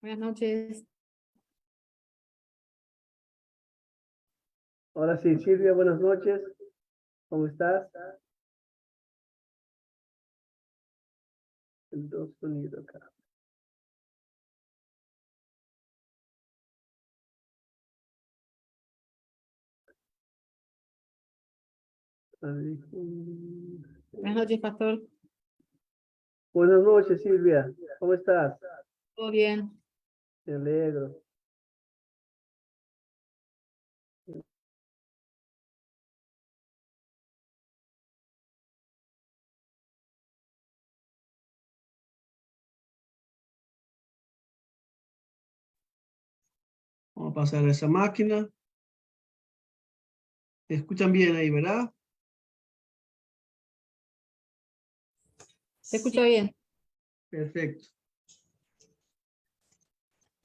Buenas noches. Ahora sí, Silvia, buenas noches. ¿Cómo estás? El dos sonido acá. Ahí. Buenas noches, pastor. Buenas noches, Silvia. ¿Cómo estás? ¿Todo bien? Me alegro. Vamos a pasar a esa máquina. ¿Te escuchan bien ahí, verdad? ¿Se escucha bien? Perfecto.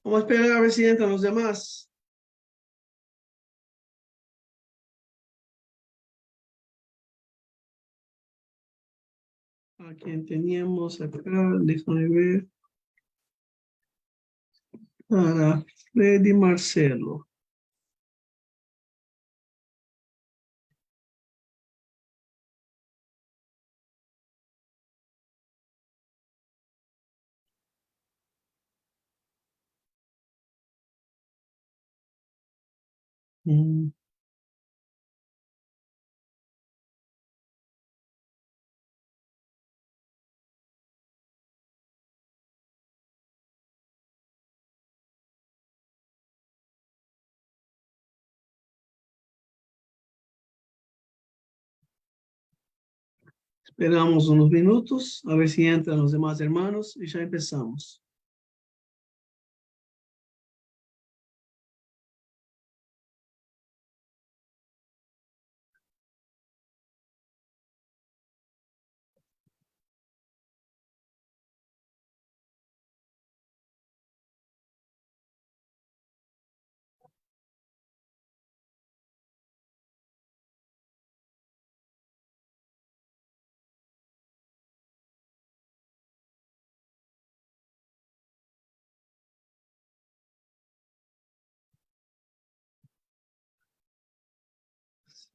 Vamos a esperar a ver si entran los demás. A quien teníamos acá, déjame ver. Para Freddy Marcelo. Mm. Esperamos unos minutos a ver si entran los demás hermanos y ya empezamos.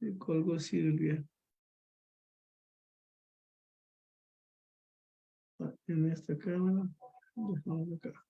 Se colgó Silvia. En esta cámara. Dejamos acá.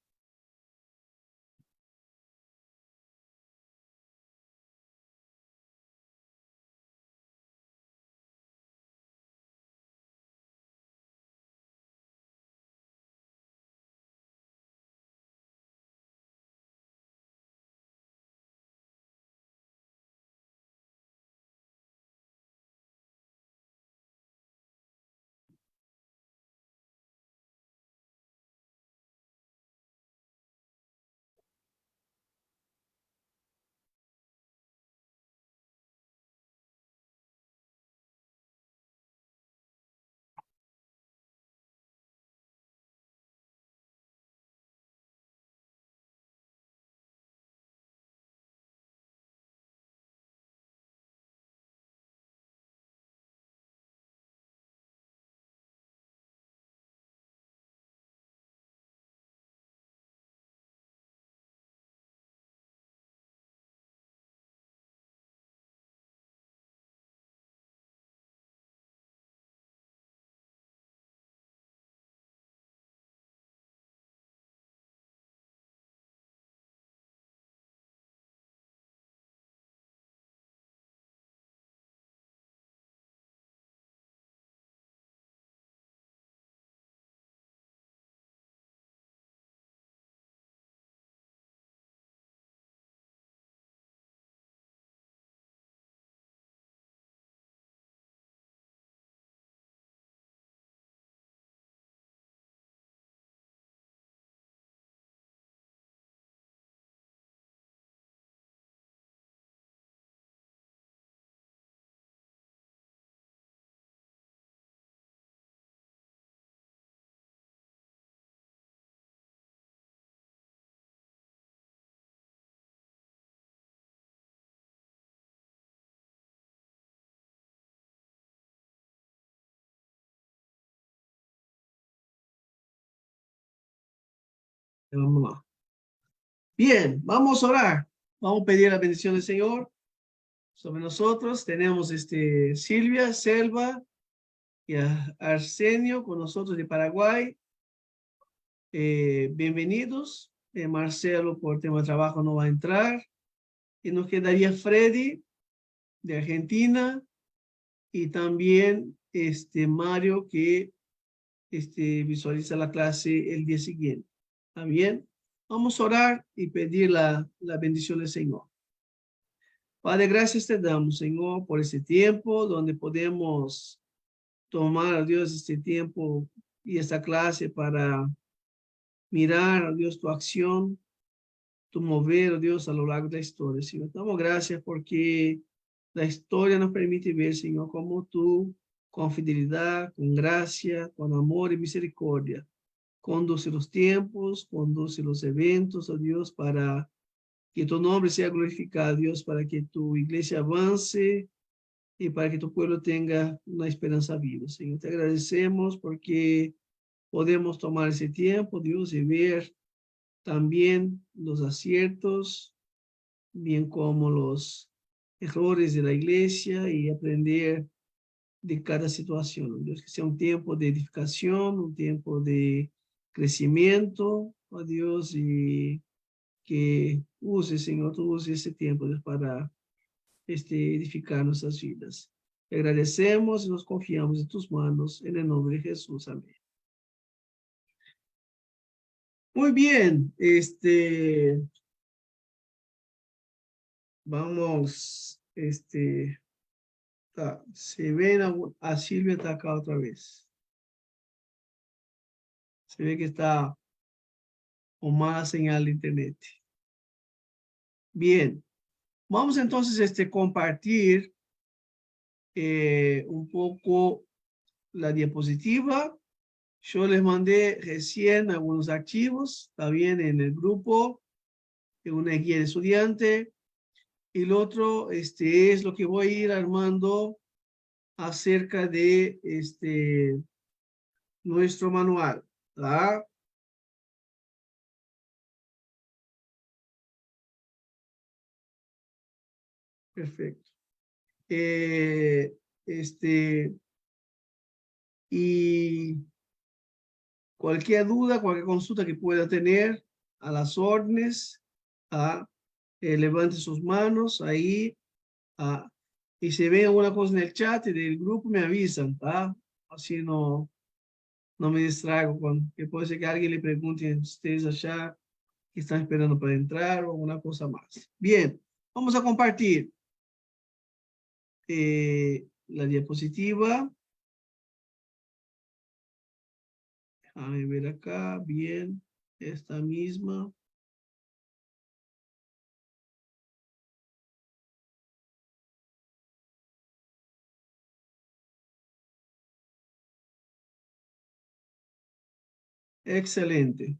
Vamos lá. Bien, vamos a orar. Vamos a pedir la bendición del Señor sobre nosotros. Tenemos Silvia, Selva y a Arsenio con nosotros de Paraguay. Bienvenidos. Marcelo por tema de trabajo no va a entrar. Y nos quedaría Freddy de Argentina y también Mario que visualiza la clase el día siguiente. ¿Está bien? Vamos a orar y pedir la bendición del Señor. Padre, gracias te damos, Señor, por este tiempo donde podemos tomar, Dios, este tiempo y esta clase para mirar, Dios, tu acción, tu mover, Dios, a lo largo de la historia, Señor. Te damos gracias porque la historia nos permite ver, Señor, cómo tú, con fidelidad, con gracia, con amor y misericordia, conduce los tiempos, conduce los eventos, oh Dios, para que tu nombre sea glorificado, Dios, para que tu iglesia avance y para que tu pueblo tenga una esperanza viva. Señor, te agradecemos porque podemos tomar ese tiempo, Dios, y ver también los aciertos, bien como los errores de la iglesia y aprender de cada situación. Dios, que sea un tiempo de edificación, un tiempo de crecimiento, oh Dios, y que use, Señor, tú use ese tiempo Dios, para edificar nuestras vidas. Te agradecemos y nos confiamos en tus manos, en el nombre de Jesús. Amén. Muy bien, vamos, se ven a Silvia está acá otra vez. Se ve que está con mala señal de internet. Bien, vamos entonces compartir un poco la diapositiva. Yo les mandé recién algunos archivos, está bien, en el grupo, de una guía de estudiante. Y el otro es lo que voy a ir armando acerca de nuestro manual. ¿Tá? Perfecto. Y cualquier duda, cualquier consulta que pueda tener, a las órdenes, levante sus manos ahí. Y si ven alguna cosa en el chat del grupo, me avisan, ¿tá? Así no me distraigo que puede ser que alguien le pregunte a ustedes allá que están esperando para entrar o alguna cosa más. Bien, vamos a compartir la diapositiva. Déjame ver acá, bien, esta misma. Excelente.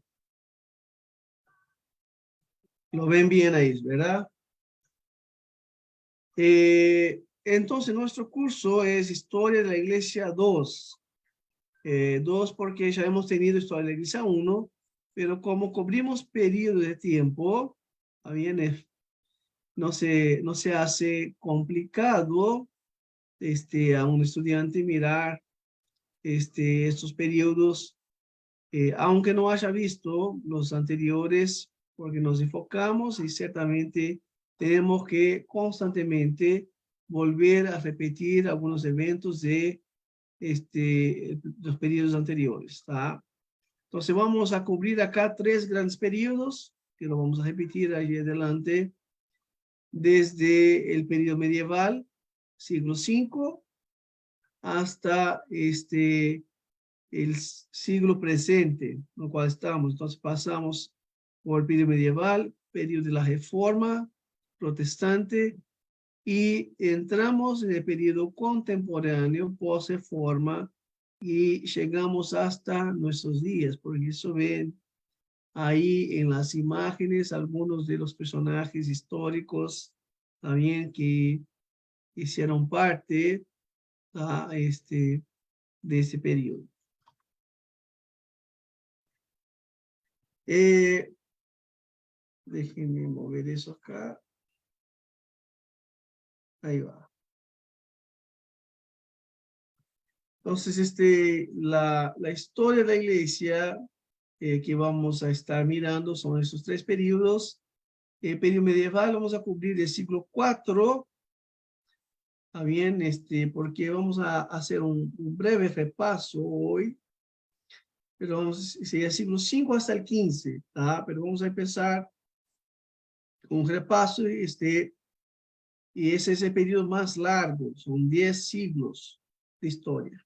Lo ven bien ahí, ¿verdad? Entonces, nuestro curso es Historia de la Iglesia 2. 2 porque ya hemos tenido Historia de la Iglesia 1, pero como cubrimos periodo de tiempo, bien, no se hace complicado a un estudiante mirar estos periodos, aunque no haya visto los anteriores, porque nos enfocamos y ciertamente tenemos que constantemente volver a repetir algunos eventos de los periodos anteriores. ¿Tá? Entonces vamos a cubrir acá 3 grandes periodos, que lo vamos a repetir ahí adelante, desde el periodo medieval, siglo V, hasta el siglo presente, en el cual estamos. Entonces pasamos por el periodo medieval, periodo de la Reforma protestante, y entramos en el periodo contemporáneo, post-reforma, y llegamos hasta nuestros días. Por eso ven ahí en las imágenes algunos de los personajes históricos también que hicieron parte de ese periodo. Déjenme mover eso acá. Ahí va. Entonces, la historia de la iglesia que vamos a estar mirando son esos tres periodos. El periodo medieval vamos a cubrir el siglo IV. ¿Está bien? Porque vamos a hacer un breve repaso hoy. Pero sería siglo V hasta el XV, ¿tá? Pero vamos a empezar con un repaso. Y ese es el periodo más largo. Son 10 siglos de historia.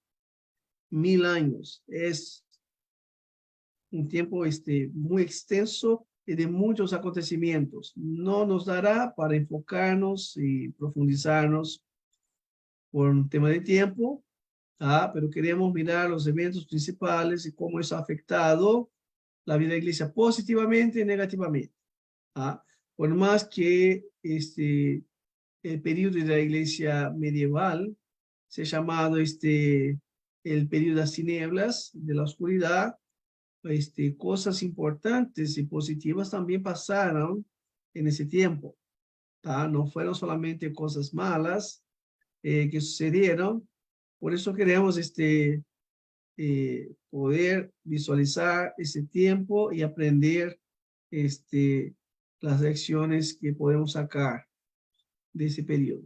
1000 años. Es un tiempo muy extenso y de muchos acontecimientos. No nos dará para enfocarnos y profundizarnos por un tema de tiempo, pero queremos mirar los eventos principales y cómo eso ha afectado la vida de la iglesia positivamente y negativamente. Por más que el periodo de la iglesia medieval se ha llamado el periodo de las tinieblas, de la oscuridad, cosas importantes y positivas también pasaron en ese tiempo. No fueron solamente cosas malas que sucedieron. Por eso queremos poder visualizar ese tiempo y aprender las lecciones que podemos sacar de ese periodo.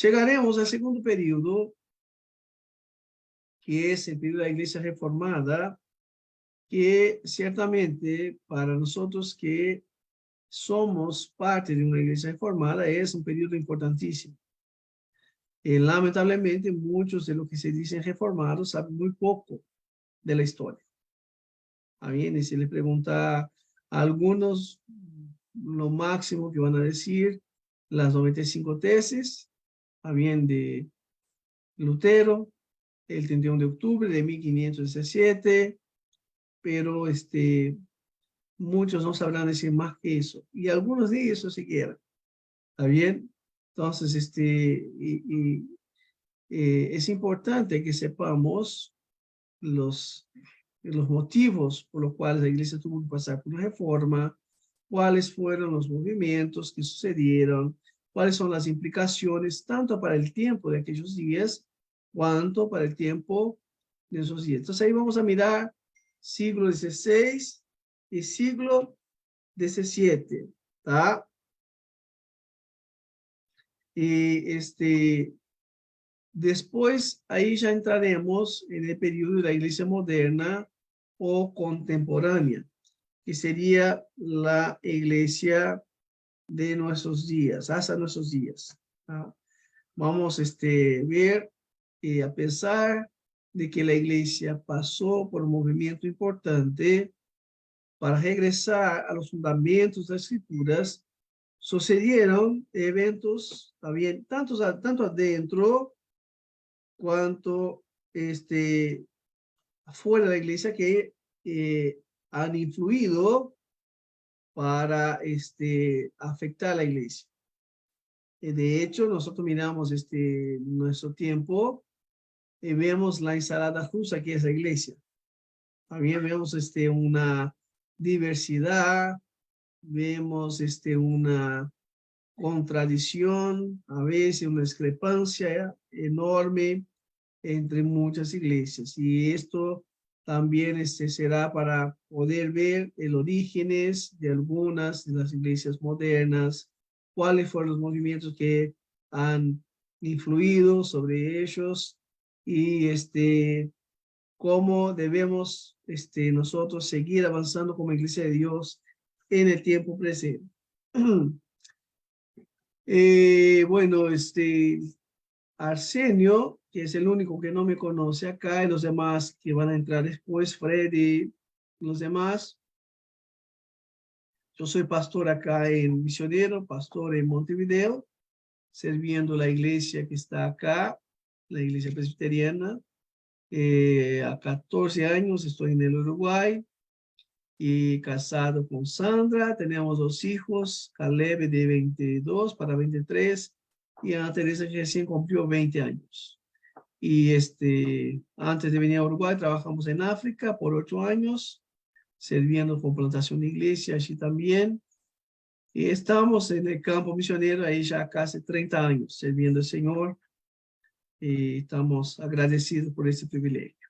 Llegaremos al segundo periodo, que es el periodo de la Iglesia Reformada, que ciertamente para nosotros que somos parte de una iglesia reformada es un periodo importantísimo. Lamentablemente, muchos de los que se dicen reformados saben muy poco de la historia. Bien, y si le pregunta a algunos, lo máximo que van a decir, las 95 tesis, bien, de Lutero, el 31 de octubre de 1517, pero muchos no sabrán decir más que eso, y algunos de ellos siquiera. ¿Está bien? Entonces, es importante que sepamos los motivos por los cuales la iglesia tuvo que pasar por una reforma, cuáles fueron los movimientos que sucedieron, cuáles son las implicaciones tanto para el tiempo de aquellos días, cuanto para el tiempo de esos días. Entonces ahí vamos a mirar siglo XVI y siglo XVII, ¿tá? Y después ahí ya entraremos en el periodo de la iglesia moderna o contemporánea, que sería la iglesia de nuestros días, hasta nuestros días. Vamos a ver, a pesar de que la iglesia pasó por un movimiento importante para regresar a los fundamentos de las escrituras, sucedieron eventos también, tanto adentro cuanto afuera de la iglesia, que han influido para afectar a la iglesia. De hecho, nosotros miramos nuestro tiempo y vemos la ensalada rusa que es la iglesia. También vemos una diversidad, vemos una contradicción, a veces una discrepancia enorme entre muchas iglesias. Y esto también será para poder ver el orígenes de algunas de las iglesias modernas, cuáles fueron los movimientos que han influido sobre ellos y cómo debemos nosotros seguir avanzando como iglesia de Dios en el tiempo presente. Bueno, Arsenio, que es el único que no me conoce acá, y los demás que van a entrar después, Freddy, los demás. Yo soy pastor acá en Misionero, pastor en Montevideo, sirviendo la iglesia que está acá, la iglesia presbiteriana. A 14 años estoy en el Uruguay y casado con Sandra. Tenemos 2 hijos, Caleb de 22 para 23 y Ana Teresa que recién cumplió 20 años. Y antes de venir a Uruguay trabajamos en África por 8 años, sirviendo con plantación de iglesia allí también. Y estamos en el campo misionero ahí ya casi 30 años sirviendo al Señor y estamos agradecidos por ese privilegio.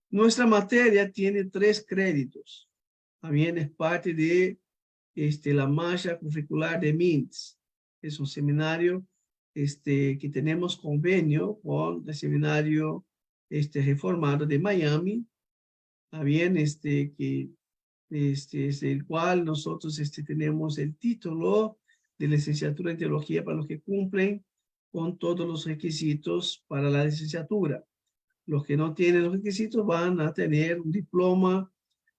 Nuestra materia tiene 3 créditos. También es parte de la malla curricular de MINTS. Es un seminario que tenemos convenio con el seminario reformado de Miami. También que es el cual nosotros tenemos el título de licenciatura en teología para los que cumplen con todos los requisitos para la licenciatura. Los que no tienen los requisitos van a tener un diploma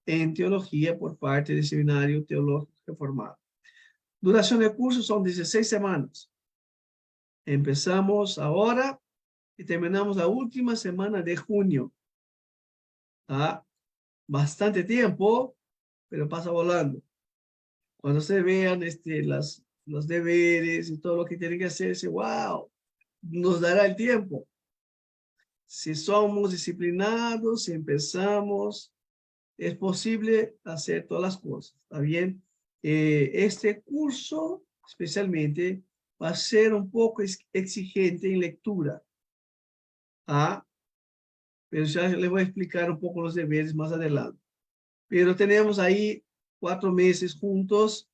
en teología por parte del Seminario Teológico Reformado. Duración del curso son 16 semanas. Empezamos ahora y terminamos la última semana de junio. ¿Ah? Bastante tiempo, pero pasa volando. Cuando se vean los deberes y todo lo que tienen que hacer, wow, nos dará el tiempo. Si somos disciplinados, si empezamos, es posible hacer todas las cosas. ¿Está bien? Este curso, especialmente, va a ser un poco exigente en lectura. ¿Ah? Pero ya les voy a explicar un poco los deberes más adelante. Pero tenemos ahí 4 meses juntos,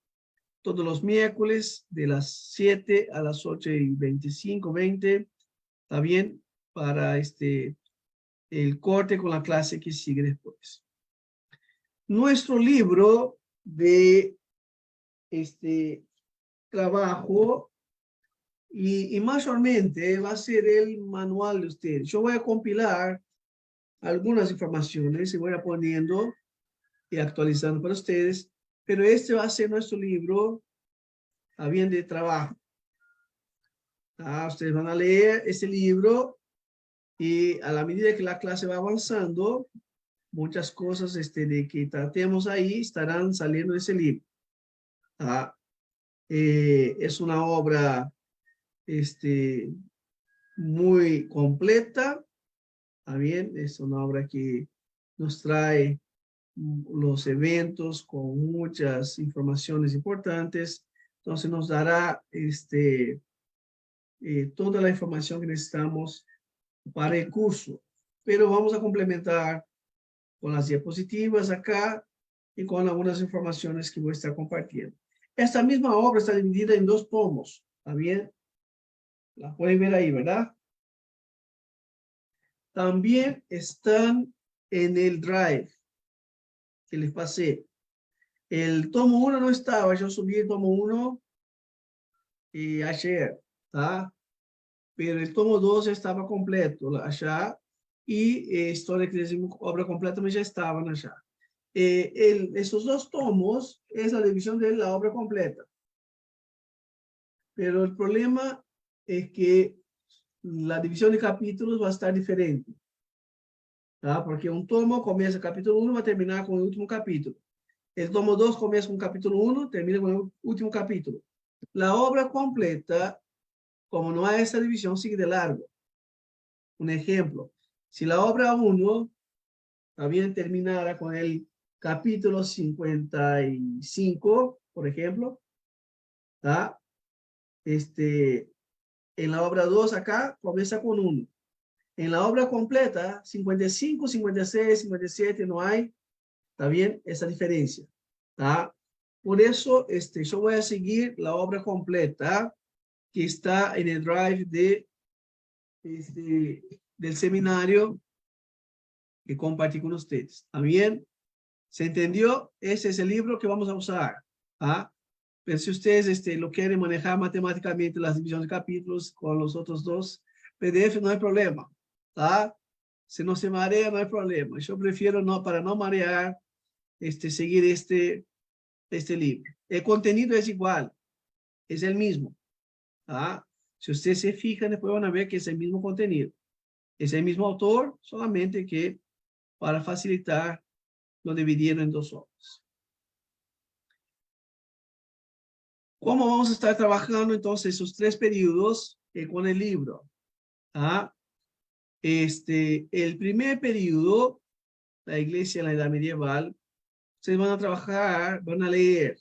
todos los miércoles, de las 7 a las 8:25, 20. ¿Está bien? Para el corte con la clase que sigue después. Nuestro libro de trabajo y mayormente va a ser el manual de ustedes. Yo voy a compilar algunas informaciones y voy a poniendo y actualizando para ustedes, pero este va a ser nuestro libro bien de trabajo. Ustedes van a leer este libro y a la medida que la clase va avanzando, muchas cosas de que tratemos ahí estarán saliendo de ese libro. Es una obra muy completa. Bien, es una obra que nos trae los eventos con muchas informaciones importantes. Entonces nos dará toda la información que necesitamos para el curso. Pero vamos a complementar con las diapositivas acá y con algunas informaciones que voy a estar compartiendo. Esta misma obra está dividida en 2 tomos. ¿Está bien? La pueden ver ahí, ¿verdad? También están en el Drive que les pasé. El tomo 1 no estaba, yo subí el tomo 1 ayer, ¿tá? Pero el tomo 2 ya estaba completo allá y Historia de Cristianismo, obra completa, también ya estaban allá. Esos 2 tomos es la división de la obra completa. Pero el problema es que la división de capítulos va a estar diferente. ¿Tá? Porque un tomo comienza el capítulo 1 va a terminar con el último capítulo. El tomo 2 comienza con el capítulo 1, termina con el último capítulo. La obra completa, como no hay esa división, sigue de largo. Un ejemplo, si la obra 1 también terminara con el capítulo 55, por ejemplo, ¿tá? En la obra 2 acá comienza con 1. En la obra completa, 55, 56, 57, no hay, ¿está bien? Esa diferencia, ¿tá? Por eso, yo voy a seguir la obra completa que está en el Drive del seminario que compartí con ustedes. ¿Está bien? ¿Se entendió? Ese es el libro que vamos a usar. ¿Ah? Pero si ustedes lo quieren manejar matemáticamente las divisiones de capítulos con los otros 2 PDF, no hay problema. ¿Tá? Si no se marea, no hay problema. Yo prefiero, no, para no marear, seguir este libro. El contenido es igual, es el mismo. ¿Ah? Si ustedes se fijan, después van a ver que es el mismo contenido. Es el mismo autor, solamente que para facilitar lo dividieron en 2 obras. ¿Cómo vamos a estar trabajando entonces esos 3 periodos con el libro? ¿Ah? El primer periodo, la iglesia en la edad medieval, ustedes van a trabajar, van a leer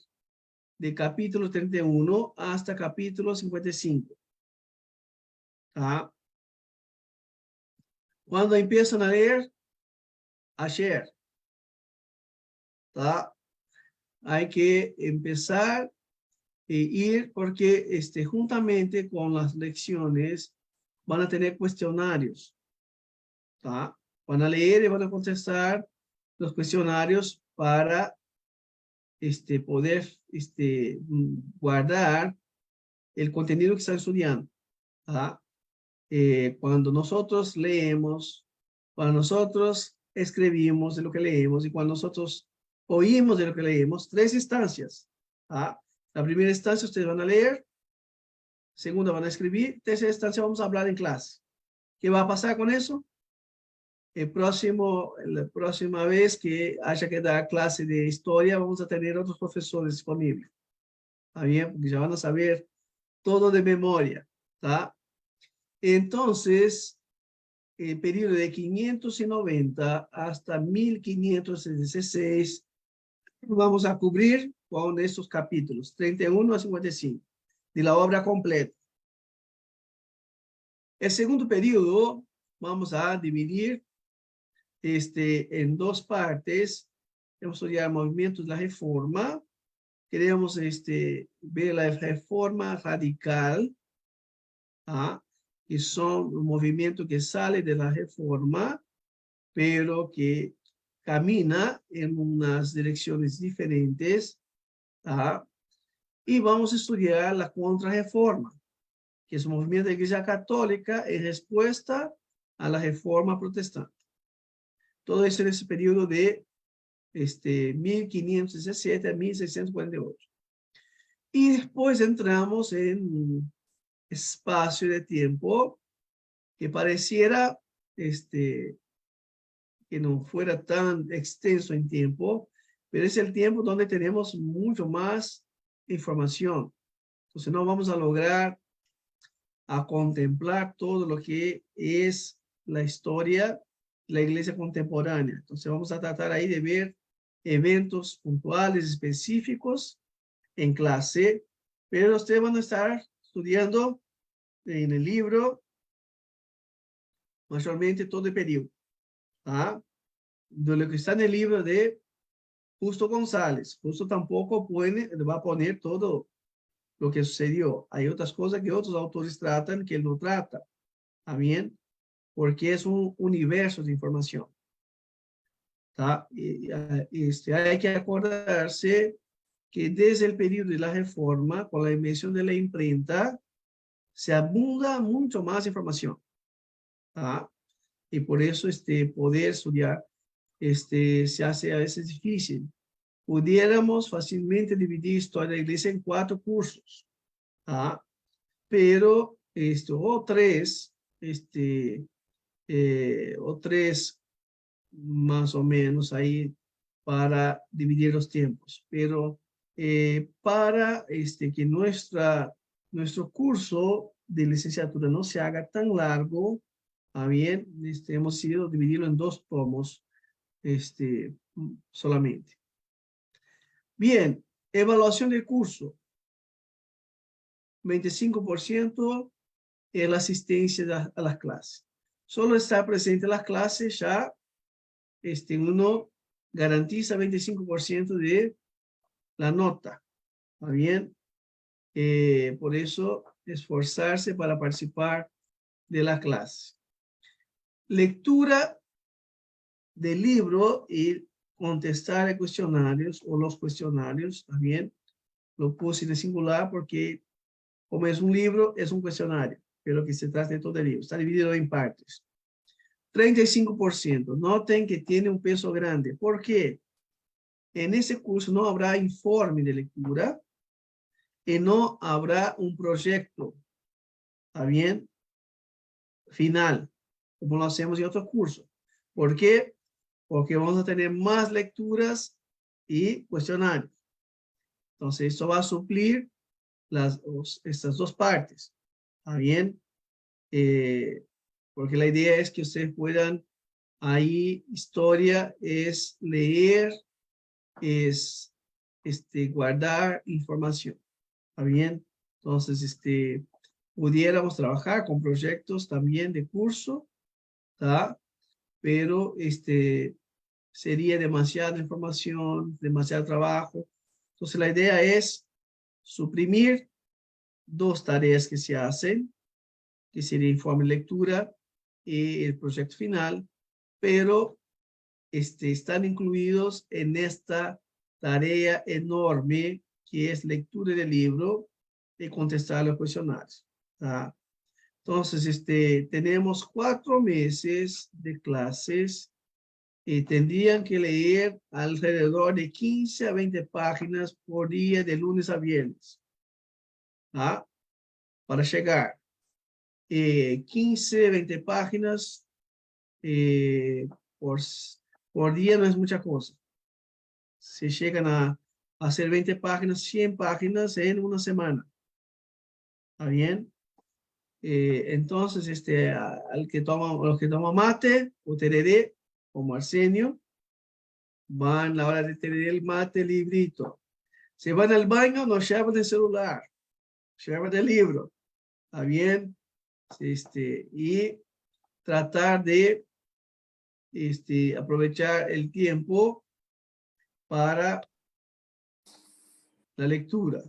de capítulo 31 hasta capítulo 55. ¿Tá? Cuando empiezan a leer, ayer, ¿tá? Hay que empezar e ir porque juntamente con las lecciones van a tener cuestionarios, ¿tá? Van a leer y van a contestar los cuestionarios para poder guardar el contenido que están estudiando, ¿tá? Cuando nosotros leemos, cuando nosotros escribimos de lo que leemos y cuando nosotros oímos de lo que leemos, 3 instancias, ¿tá? La primera instancia ustedes van a leer, segunda van a escribir, tercera instancia vamos a hablar en clase. ¿Qué va a pasar con eso? La próxima vez que haya que dar clase de historia, vamos a tener otros profesores disponibles. ¿Está bien? Porque ya van a saber todo de memoria. ¿Tá? Entonces, el periodo de 590 hasta 1516 vamos a cubrir con estos capítulos, 31 a 55, de la obra completa. El segundo periodo vamos a dividir en 2 partes. Vamos a estudiar movimientos de la reforma. Queremos ver la reforma radical, ¿ah? Que son un movimiento que sale de la reforma, pero que camina en unas direcciones diferentes. ¿Ah? Y vamos a estudiar la contrarreforma, que es un movimiento de la Iglesia Católica en respuesta a la reforma protestante. Todo eso en ese periodo de 1517 a 1648. Y después entramos en un espacio de tiempo que pareciera que no fuera tan extenso en tiempo, pero es el tiempo donde tenemos mucho más información. Entonces no vamos a lograr a contemplar todo lo que es la historia de la iglesia contemporánea. Entonces vamos a tratar ahí de ver eventos puntuales, específicos en clase, pero ustedes van a estar estudiando en el libro mayormente todo el periodo, ¿ah? De lo que está en el libro de Justo González. Justo tampoco va a poner todo lo que sucedió. Hay otras cosas que otros autores tratan que él no trata. ¿Está bien? Porque es un universo de información. ¿Tá? Hay que acordarse que desde el periodo de la Reforma, con la invención de la imprenta, se abunda mucho más información. ¿Tá? Y por eso poder estudiar se hace a veces difícil. Pudiéramos fácilmente dividir historia de la iglesia en 4 cursos, ¿tá? Pero o 3, o 3 más o menos ahí para dividir los tiempos. Pero para que nuestro curso de licenciatura no se haga tan largo, bien, hemos decidido dividirlo en 2 tomos solamente. Bien, evaluación del curso. 25% es la asistencia a las clases. Solo estar presente en las clases ya uno garantiza 25% de la nota. ¿Está bien? Por eso, esforzarse para participar de la clase. Lectura del libro y contestar a cuestionarios o los cuestionarios, también lo puse en singular porque como es un libro, es un cuestionario, pero que se trata de todo el libro, está dividido en partes. 35%, noten que tiene un peso grande. ¿Por qué? En ese curso no habrá informe de lectura y no habrá un proyecto, ¿está bien? Final, como lo hacemos en otros cursos. ¿Por qué? Porque vamos a tener más lecturas y cuestionarios. Entonces, esto va a suplir estas 2 partes. ¿Está bien? Porque la idea es que ustedes puedan, ahí, historia es leer, es guardar información. ¿Está bien? Entonces, pudiéramos trabajar con proyectos también de curso, ¿tá? Pero sería demasiada información, demasiado trabajo. Entonces, la idea es suprimir dos tareas que se hacen, que sería informe de lectura y el proyecto final, pero están incluidos en esta tarea enorme que es lectura del libro y contestar los cuestionarios. ¿Tá? Entonces, tenemos 4 meses de clases y tendrían que leer alrededor de 15 a 20 páginas por día de lunes a viernes. ¿Tá? Para llegar 15, 20 páginas por, por día no es mucha cosa. Se llegan a hacer 20 páginas, 100 páginas en una semana. ¿Está bien? Entonces, los que toman mate o tereré, como Arsenio, van a la hora de tereré el mate, el librito. Se van al baño, no llevan el celular, llevan el libro. ¿Está bien? Y tratar de aprovechar el tiempo para la lectura.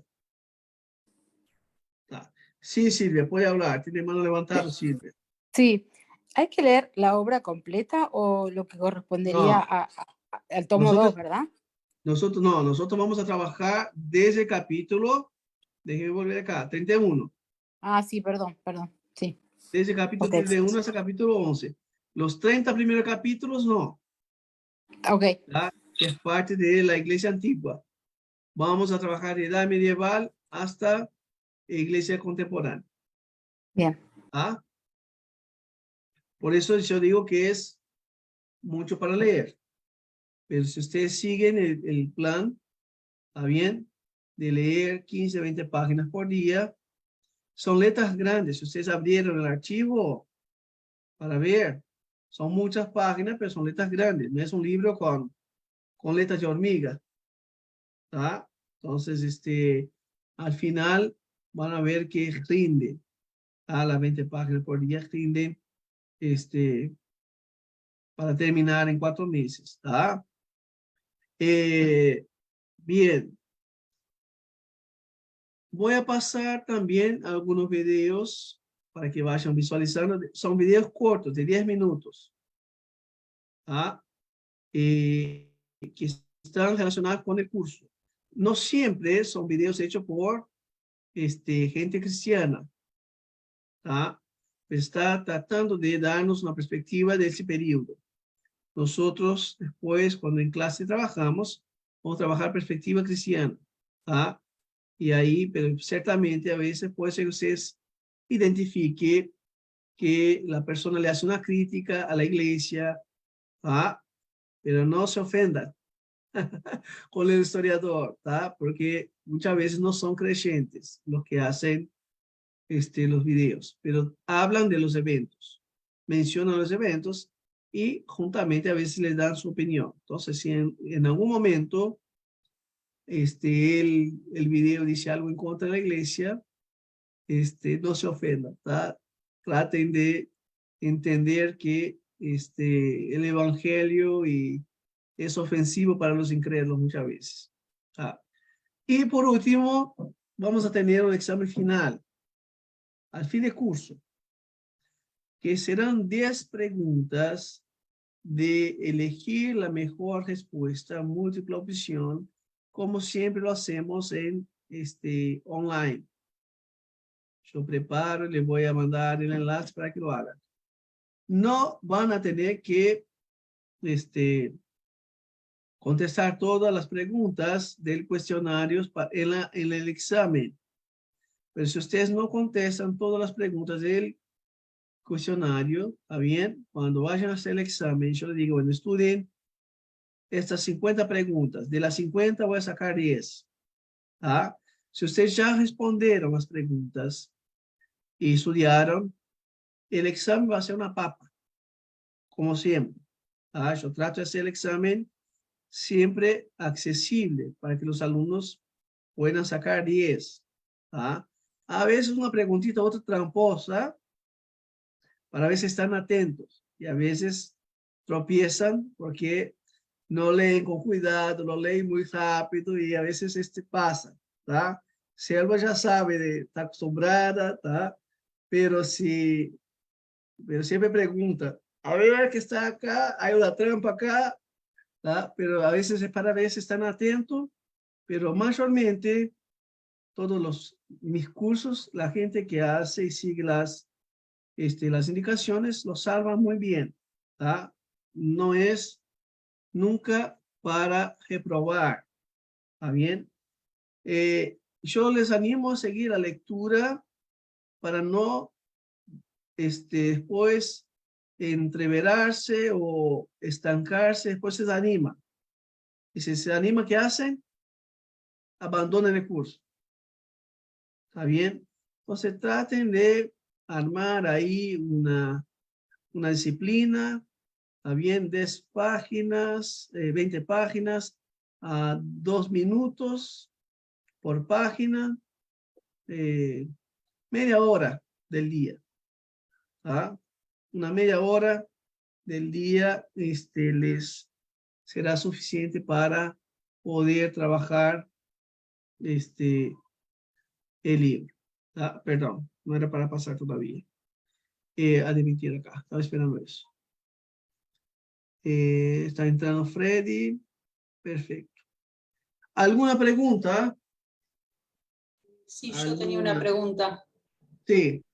Ah, sí, Silvia, puede hablar. Tiene mano levantada, Silvia. Sí, ¿hay que leer la obra completa o lo que correspondería No, al tomo nosotros, 2, verdad? nosotros vamos a trabajar desde el capítulo, déjeme volver acá, 31. Ah, sí, perdón, sí. Desde el capítulo Ok, 31 hasta el capítulo 11. Los 30 primeros capítulos no, ok, ¿verdad? Que es parte de la iglesia antigua. Vamos a trabajar de edad medieval hasta iglesia contemporánea. bien. ¿Ah? Por eso yo digo que es mucho para leer. Pero si ustedes siguen el plan, ¿está bien? De leer 15, 20 páginas por día. Son letras grandes. Si ustedes abrieron el archivo para ver, son muchas páginas, pero son letras grandes. No es un libro con letras de hormiga. ¿Tá? Entonces, al final van a ver que rinde. A las 20 páginas por día rinde para terminar en 4 meses. ¿Tá? Bien. Voy a pasar también algunos videos para que vayan visualizando. Son videos cortos, de 10 minutos. ¿Ah? Que están relacionados con el curso. No siempre son videos hechos por gente cristiana. ¿Ah? Está tratando de darnos una perspectiva de ese periodo. Nosotros después, cuando en clase trabajamos, vamos a trabajar perspectiva cristiana. ¿Ah? Y ahí, pero ciertamente a veces puede ser que ustedes identifique que la persona le hace una crítica a la iglesia, ¿ah? Pero no se ofenda con el historiador, ¿tá? Porque muchas veces no son creyentes los que hacen los videos, pero hablan de los eventos, mencionan los eventos y juntamente a veces les dan su opinión. Entonces, si en algún momento el video dice algo en contra de la iglesia, no se ofendan, ¿tá? Traten de entender que el evangelio es ofensivo para los incrédulos muchas veces. ¿Tá? Y por último, vamos a tener un examen final al fin de curso, que serán 10 preguntas de elegir la mejor respuesta, múltiple opción, como siempre lo hacemos en online. Yo preparo y les voy a mandar el enlace para que lo hagan. No van a tener que contestar todas las preguntas del cuestionario en el examen. Pero si ustedes no contestan todas las preguntas del cuestionario, ¿está bien? Cuando vayan a hacer el examen, yo les digo, bueno, estudien estas 50 preguntas. De las 50 voy a sacar 10. ¿Ah? Si ustedes ya respondieron las preguntas y estudiaron, el examen va a ser una papa, como siempre. ¿Ah? Yo trato de hacer el examen siempre accesible para que los alumnos puedan sacar 10. ¿Ah? A veces una preguntita, otra tramposa, para ver si están atentos. Y a veces tropiezan porque no leen con cuidado, lo leen muy rápido y a veces pasa. ¿Tá? Selva ya sabe, está acostumbrada, ¿tá? Pero siempre pregunta, a ver qué está acá, hay una trampa acá, ¿tá? Pero a veces es para ver si están atentos, pero mayormente todos mis cursos, la gente que hace y sigue las indicaciones lo salvan muy bien, ¿tá? No es nunca para reprobar, ¿está bien? Yo les animo a seguir la lectura para no después entreverarse o estancarse, después se desanima. Y si se anima, ¿qué hacen? Abandonan el curso. ¿Está bien? Entonces traten de armar ahí una disciplina, ¿está bien? 10 páginas, 20 páginas, a 2 minutos por página, media hora del día. ¿Ah? Una media hora del día les será suficiente para poder trabajar el libro. ¿Ah? Perdón, no era para pasar todavía. A demitir acá, estaba esperando eso. Está entrando Freddy. Perfecto. ¿Alguna pregunta? Sí, yo tenía una pregunta. Sí.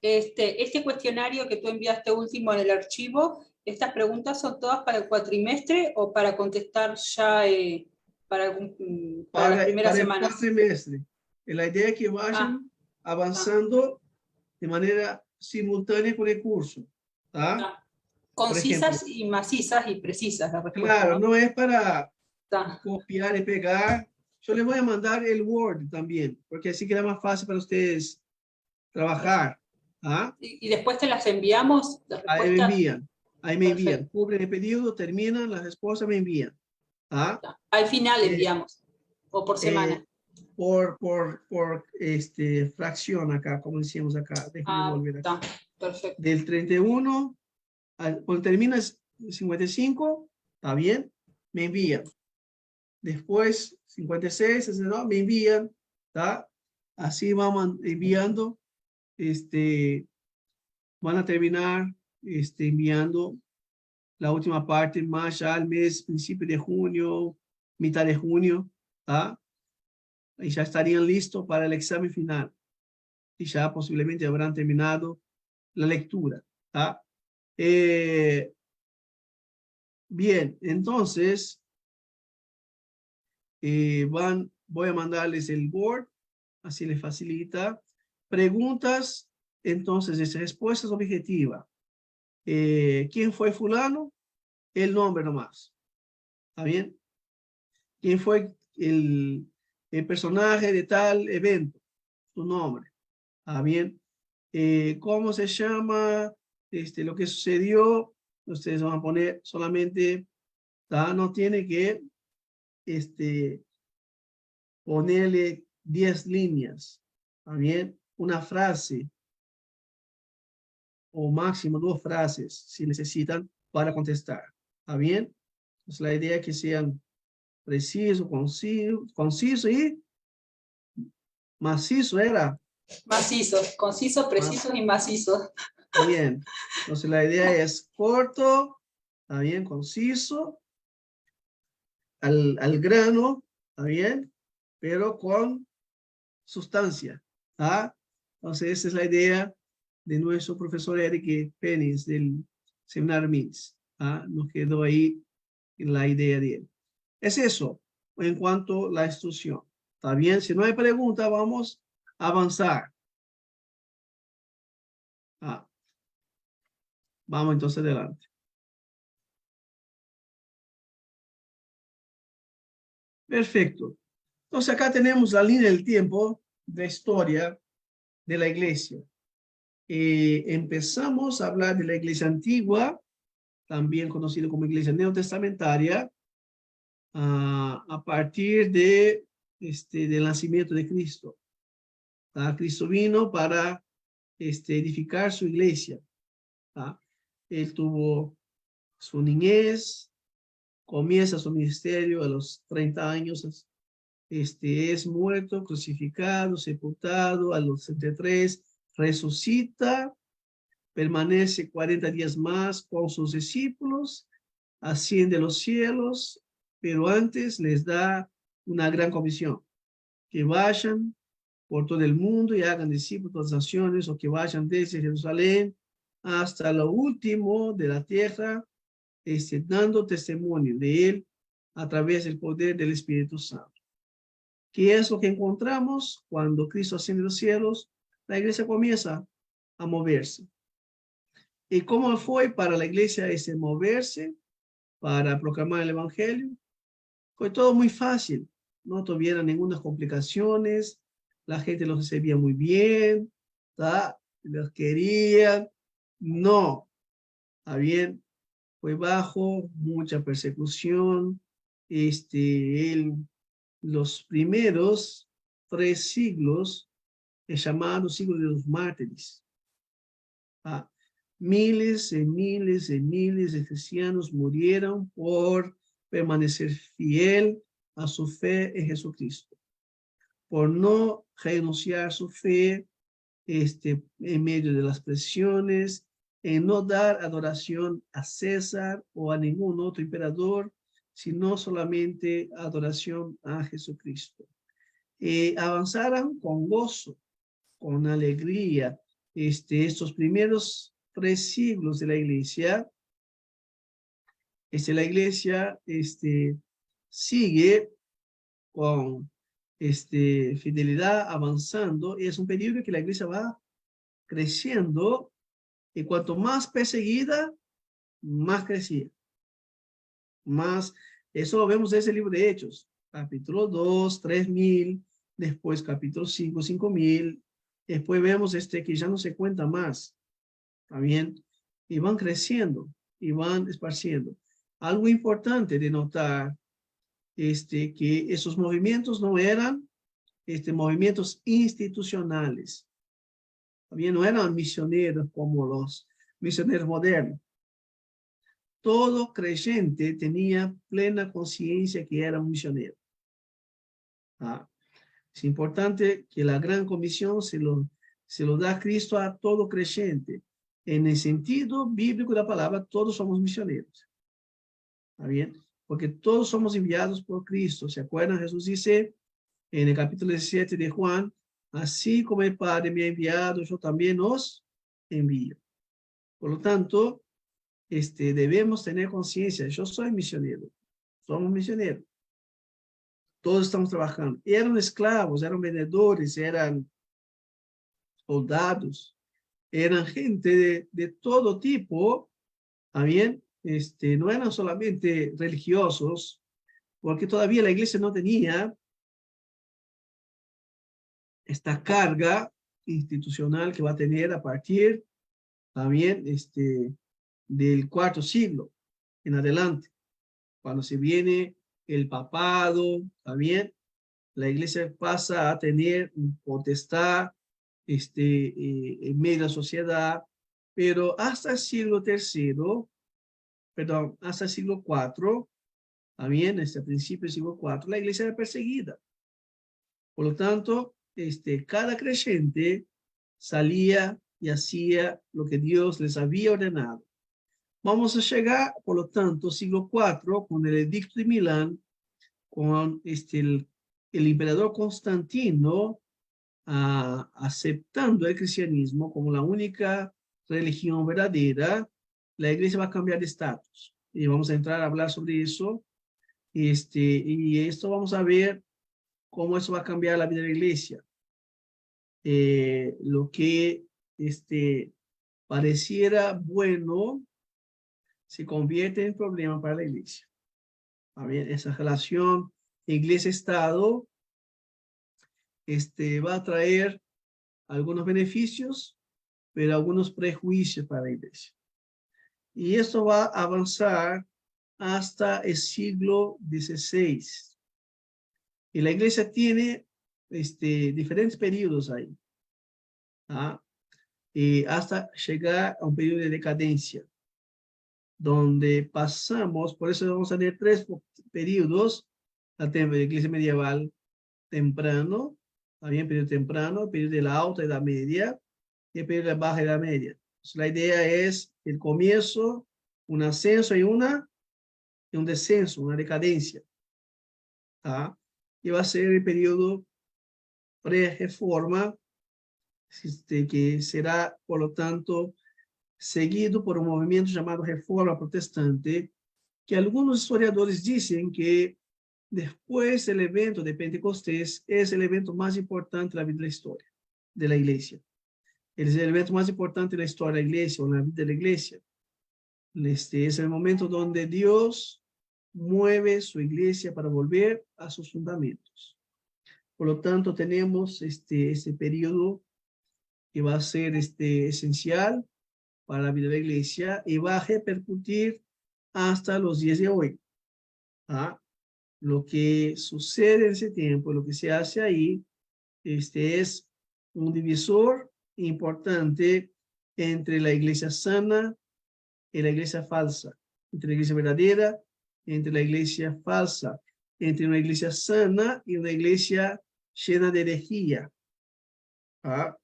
Este cuestionario que tú enviaste último en el archivo, ¿estas preguntas son todas para el cuatrimestre o para contestar ya para las primeras semanas? El cuatrimestre. La idea es que vayan avanzando de manera simultánea con el curso. ¿Tá? Concisas y macizas y precisas la respuesta. Claro, ¿no? no es para copiar y pegar. Yo les voy a mandar el Word también, porque así queda más fácil para ustedes trabajar. ¿Ah? Y después te las enviamos. Ahí me envían. Ahí me envían. Perfecto. Cubren el pedido, terminan, las respuestas me envían. ¿Ah? Al final enviamos. O por semana. Por fracción acá, como decíamos acá. Déjenme volver acá. Perfecto. Del 31, cuando termina 55, ¿está bien? Me envían. Después, 56, 69, me envían, ¿tá? Así vamos enviando, van a terminar enviando la última parte más ya al mes, principio de junio, mitad de junio, ¿tá? Y ya estarían listos para el examen final. Y ya posiblemente habrán terminado la lectura, ¿tá? Bien, entonces, voy a mandarles el Word, así les facilita. Preguntas, entonces, respuestas objetivas. ¿Quién fue fulano? El nombre nomás. ¿Está bien? ¿Quién fue el personaje de tal evento? Su nombre. ¿Está bien? ¿Cómo se llama? Lo que sucedió. Ustedes van a poner solamente, ¿tá? No tiene que ponerle 10 líneas. ¿Está bien? Una frase o máximo 2 frases si necesitan para contestar. ¿Está bien? Entonces la idea es que sean preciso, conciso y macizo era. Macizo, conciso, preciso y macizo. Bien. Entonces la idea es corto, ¿está bien? Conciso, al grano, ¿está bien? Pero con sustancia. ¿Ah? Entonces esa es la idea de nuestro profesor Eric Penis del Seminar MINS. ¿Ah? Nos quedó ahí la idea de él. Es eso en cuanto a la instrucción. ¿Está bien? Si no hay pregunta, vamos a avanzar. Vamos entonces adelante. Perfecto. Entonces acá tenemos la línea del tiempo de historia de la iglesia. Empezamos a hablar de la iglesia antigua, también conocida como iglesia neotestamentaria, a partir de, del nacimiento de Cristo. Cristo vino para edificar su iglesia. Él tuvo su niñez, comienza su ministerio a los 30 años, es muerto, crucificado, sepultado, a los 63 resucita, permanece 40 días más con sus discípulos, asciende a los cielos, pero antes les da una gran comisión, que vayan por todo el mundo y hagan discípulos de las naciones, o que vayan desde Jerusalén hasta lo último de la tierra, dando testimonio de él a través del poder del Espíritu Santo. ¿Qué es lo que encontramos cuando Cristo asciende a los cielos? La iglesia comienza a moverse. ¿Y cómo fue para la iglesia moverse para proclamar el evangelio? Fue todo muy fácil, no tuvieron ninguna complicaciones, la gente los recibía muy bien, los querían, no, está bien, fue bajo mucha persecución, los primeros 3 siglos es llamado siglo de los mártires. Miles y miles y miles de cristianos murieron por permanecer fiel a su fe en Jesucristo, por no renunciar su fe en medio de las presiones, en no dar adoración a César o a ningún otro emperador, sino solamente adoración a Jesucristo. Avanzaron con gozo, con alegría. Estos primeros 3 siglos de la iglesia, la iglesia sigue con fidelidad avanzando, y es un periodo que la iglesia va creciendo, y cuanto más perseguida, más crecía. Más, eso lo vemos en ese libro de Hechos, capítulo 2, 3,000, después capítulo 5, 5,000, después vemos que ya no se cuenta más, ¿está bien? Y van creciendo, y van esparciendo. Algo importante de notar, que esos movimientos no eran movimientos institucionales, también no eran misioneros como los misioneros modernos. Todo creyente tenía plena conciencia que era un misionero. Es importante que la gran comisión se lo da Cristo a todo creyente. En el sentido bíblico de la palabra, todos somos misioneros. ¿Está bien? Porque todos somos enviados por Cristo. ¿Se acuerdan? Jesús dice en el capítulo 17 de Juan, así como el Padre me ha enviado, yo también os envío. Por lo tanto, debemos tener conciencia, yo soy misionero, somos misioneros. Todos estamos trabajando. Eran esclavos, eran vendedores, eran soldados, eran gente de todo tipo, ¿está bien? No eran solamente religiosos, porque todavía la iglesia no tenía esta carga institucional que va a tener a partir también del 4º siglo en adelante, cuando se viene el papado, también la iglesia pasa a tener un potestad en medio de la sociedad, pero hasta el siglo III, perdón, hasta el siglo IV, también a principio del siglo IV, la iglesia era perseguida. Por lo tanto, cada creyente salía y hacía lo que Dios les había ordenado. Vamos a llegar, por lo tanto, siglo IV, con el Edicto de Milán, con el emperador Constantino aceptando el cristianismo como la única religión verdadera. La iglesia va a cambiar de estatus. Y vamos a entrar a hablar sobre eso. Y esto vamos a ver cómo eso va a cambiar la vida de la iglesia. Lo que pareciera bueno se convierte en problema para la iglesia. A ver, esa relación iglesia-estado va a traer algunos beneficios, pero algunos prejuicios para la iglesia. Y esto va a avanzar hasta el siglo XVI. Y la iglesia tiene diferentes periodos ahí, ¿ah? Y hasta llegar a un periodo de decadencia, donde pasamos, por eso vamos a tener tres periodos: la iglesia medieval temprano, también periodo temprano, periodo de la alta edad media y el periodo de la baja edad media. Entonces, la idea es el comienzo, un ascenso y un descenso, una decadencia, ¿tá? Y va a ser el periodo pre-reforma, que será, por lo tanto, seguido por un movimiento llamado Reforma Protestante, que algunos historiadores dicen que después del evento de Pentecostés es el evento más importante de la vida de la historia de la iglesia. Es el evento más importante de la historia de la iglesia o en la vida de la iglesia. Es el momento donde Dios mueve su iglesia para volver a sus fundamentos. Por lo tanto, tenemos este periodo que va a ser esencial para la vida de la iglesia y va a repercutir hasta los días de hoy. ¿Ah? Lo que sucede en ese tiempo, lo que se hace ahí, es un divisor importante entre la iglesia sana y la iglesia falsa, entre la iglesia verdadera y entre la iglesia falsa, entre una iglesia sana y una iglesia llena de herejía. ¿Ah?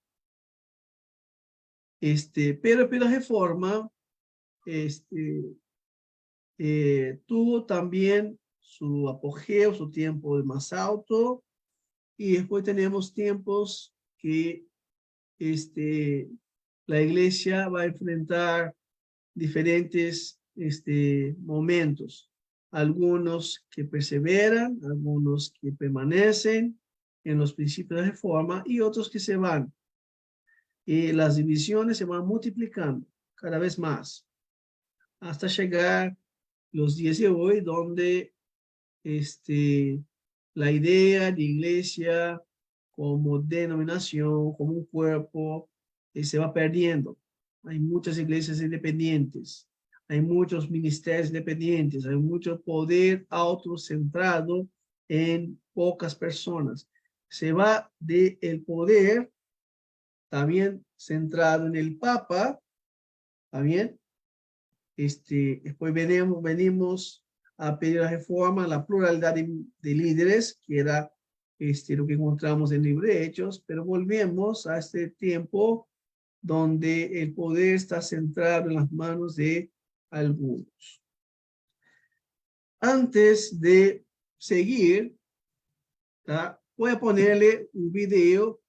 Pero la reforma tuvo también su apogeo, su tiempo más alto, y después tenemos tiempos que la iglesia va a enfrentar diferentes momentos, algunos que perseveran, algunos que permanecen en los principios de reforma y otros que se van. Y las divisiones se van multiplicando cada vez más hasta llegar los días de hoy, donde la idea de iglesia como denominación, como un cuerpo, se va perdiendo. Hay muchas iglesias independientes, hay muchos ministerios independientes, hay mucho poder autocentrado en pocas personas. Se va del poder también centrado en el Papa, también. Después venimos a pedir la reforma, la pluralidad de líderes, que era lo que encontramos en el libro de Hechos, pero volvemos a este tiempo donde el poder está centrado en las manos de algunos. Antes de seguir, ¿tá? Voy a ponerle un video.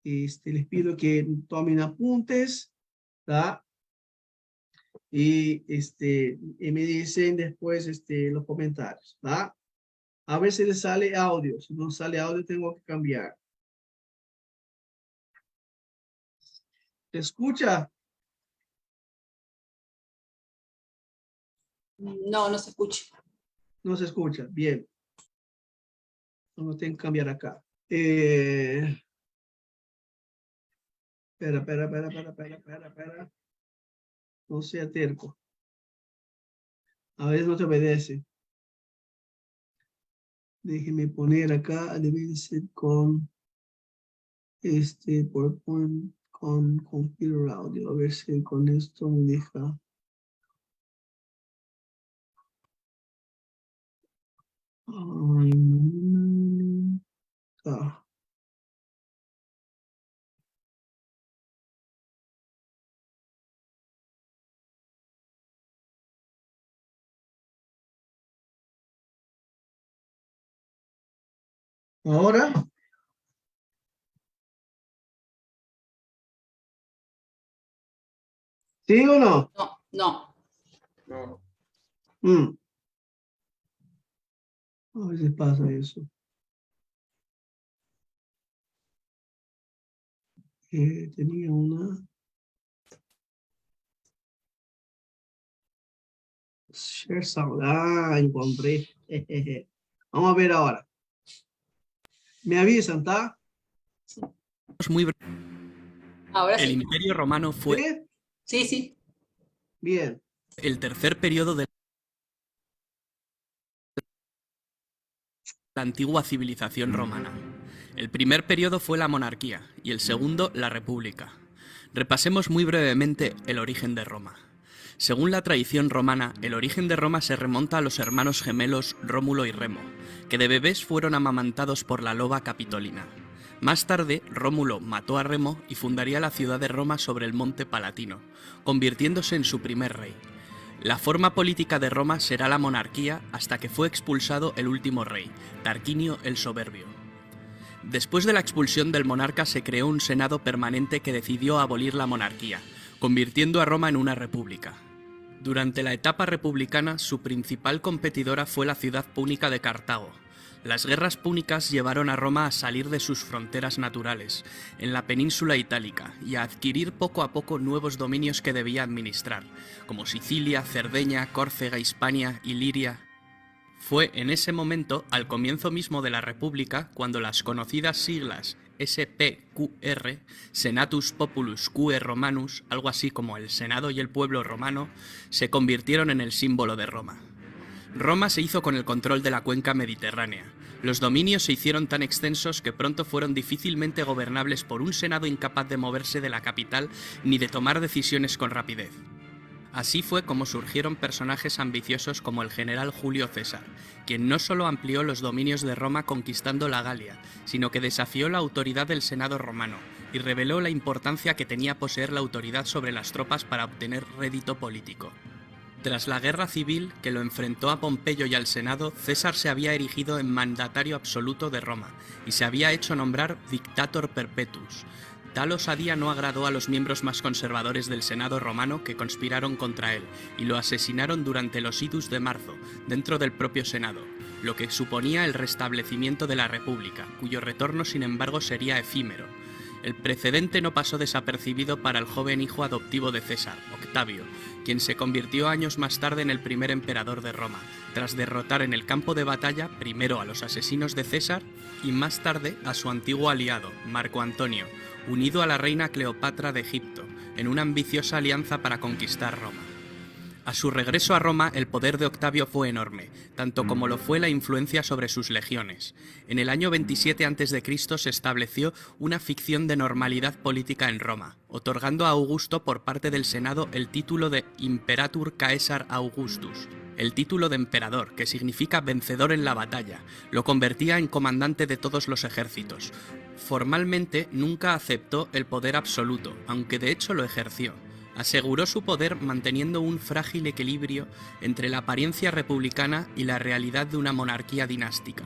Les pido que tomen apuntes, ¿tá? Y me dicen después los comentarios, ¿va? A ver si les sale audio. Si no sale audio, tengo que cambiar. ¿Se escucha? No, no se escucha. No se escucha. Bien. No tengo que cambiar acá. Espera. No sea terco. A veces no te obedece. Déjeme poner acá, debe ser con PowerPoint con computer audio. A ver si con esto me deja. Ay, ah. Ahora, ¿sí o no? No. A veces pasa eso. Tenía una. Share sound. Ah, encontré. Vamos a ver ahora. Me avisan, ¿está? Muy breve. Ahora El sí. Imperio Romano fue ¿Sí? Sí. Bien. el tercer periodo de la antigua civilización romana. El primer periodo fue la monarquía y el segundo la república. Repasemos muy brevemente el origen de Roma. Según la tradición romana, el origen de Roma se remonta a los hermanos gemelos Rómulo y Remo, que de bebés fueron amamantados por la loba Capitolina. Más tarde, Rómulo mató a Remo y fundaría la ciudad de Roma sobre el monte Palatino, convirtiéndose en su primer rey. La forma política de Roma será la monarquía hasta que fue expulsado el último rey, Tarquinio el Soberbio. Después de la expulsión del monarca se creó un senado permanente que decidió abolir la monarquía, convirtiendo a Roma en una república. Durante la etapa republicana, su principal competidora fue la ciudad púnica de Cartago. Las guerras púnicas llevaron a Roma a salir de sus fronteras naturales, en la península itálica, y a adquirir poco a poco nuevos dominios que debía administrar, como Sicilia, Cerdeña, Córcega, Hispania y Liria. Fue en ese momento, al comienzo mismo de la República, cuando las conocidas siglas SPQR, Senatus Populus Quae Romanus, algo así como el Senado y el pueblo romano, se convirtieron en el símbolo de Roma. Roma se hizo con el control de la cuenca mediterránea. Los dominios se hicieron tan extensos que pronto fueron difícilmente gobernables por un senado incapaz de moverse de la capital ni de tomar decisiones con rapidez. Así fue como surgieron personajes ambiciosos como el general Julio César, quien no solo amplió los dominios de Roma conquistando la Galia, sino que desafió la autoridad del Senado romano y reveló la importancia que tenía poseer la autoridad sobre las tropas para obtener rédito político. Tras la guerra civil que lo enfrentó a Pompeyo y al Senado, César se había erigido en mandatario absoluto de Roma y se había hecho nombrar Dictator Perpetuus. Tal osadía no agradó a los miembros más conservadores del Senado romano que conspiraron contra él y lo asesinaron durante los idus de marzo, dentro del propio Senado, lo que suponía el restablecimiento de la República, cuyo retorno sin embargo sería efímero. El precedente no pasó desapercibido para el joven hijo adoptivo de César, Octavio, quien se convirtió años más tarde en el primer emperador de Roma, tras derrotar en el campo de batalla primero a los asesinos de César y más tarde a su antiguo aliado, Marco Antonio, unido a la reina Cleopatra de Egipto, en una ambiciosa alianza para conquistar Roma. A su regreso a Roma, el poder de Octavio fue enorme, tanto como lo fue la influencia sobre sus legiones. En el año 27 a.C. se estableció una ficción de normalidad política en Roma, otorgando a Augusto por parte del Senado el título de Imperator Caesar Augustus. El título de emperador, que significa vencedor en la batalla, lo convertía en comandante de todos los ejércitos. Formalmente nunca aceptó el poder absoluto, aunque de hecho lo ejerció. Aseguró su poder manteniendo un frágil equilibrio entre la apariencia republicana y la realidad de una monarquía dinástica.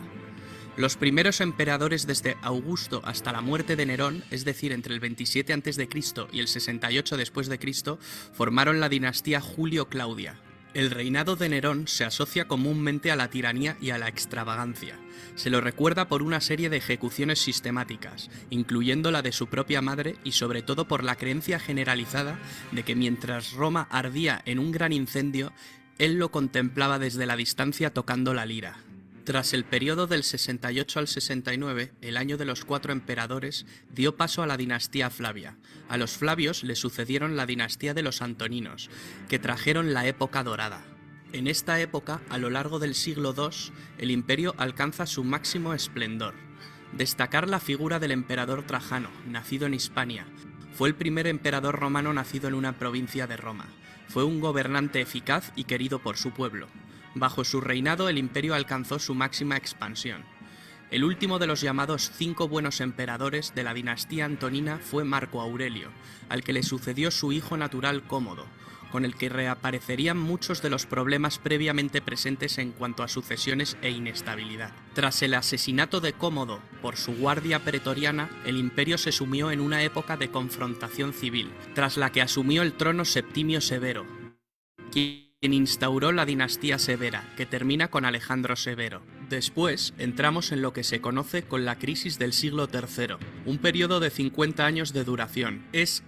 Los primeros emperadores desde Augusto hasta la muerte de Nerón, es decir, entre el 27 a.C. y el 68 después de Cristo, formaron la dinastía Julio-Claudia. El reinado de Nerón se asocia comúnmente a la tiranía y a la extravagancia. Se lo recuerda por una serie de ejecuciones sistemáticas, incluyendo la de su propia madre y sobre todo por la creencia generalizada de que mientras Roma ardía en un gran incendio, él lo contemplaba desde la distancia tocando la lira. Tras el periodo del 68 al 69, el año de los 4 emperadores, dio paso a la dinastía Flavia. A los Flavios le sucedieron la dinastía de los Antoninos, que trajeron la época dorada. En esta época, a lo largo del siglo II, el imperio alcanza su máximo esplendor. Destacar la figura del emperador Trajano, nacido en Hispania. Fue el primer emperador romano nacido en una provincia de Roma. Fue un gobernante eficaz y querido por su pueblo. Bajo su reinado el imperio alcanzó su máxima expansión. El último de los llamados 5 buenos emperadores de la dinastía antonina fue Marco Aurelio, al que le sucedió su hijo natural Cómodo, con el que reaparecerían muchos de los problemas previamente presentes en cuanto a sucesiones e inestabilidad. Tras el asesinato de Cómodo por su guardia pretoriana, el imperio se sumió en una época de confrontación civil, tras la que asumió el trono Septimio Severo, quien instauró la dinastía Severa, que termina con Alejandro Severo. Después entramos en lo que se conoce con la crisis del siglo III, un periodo de 50 años de duración. Es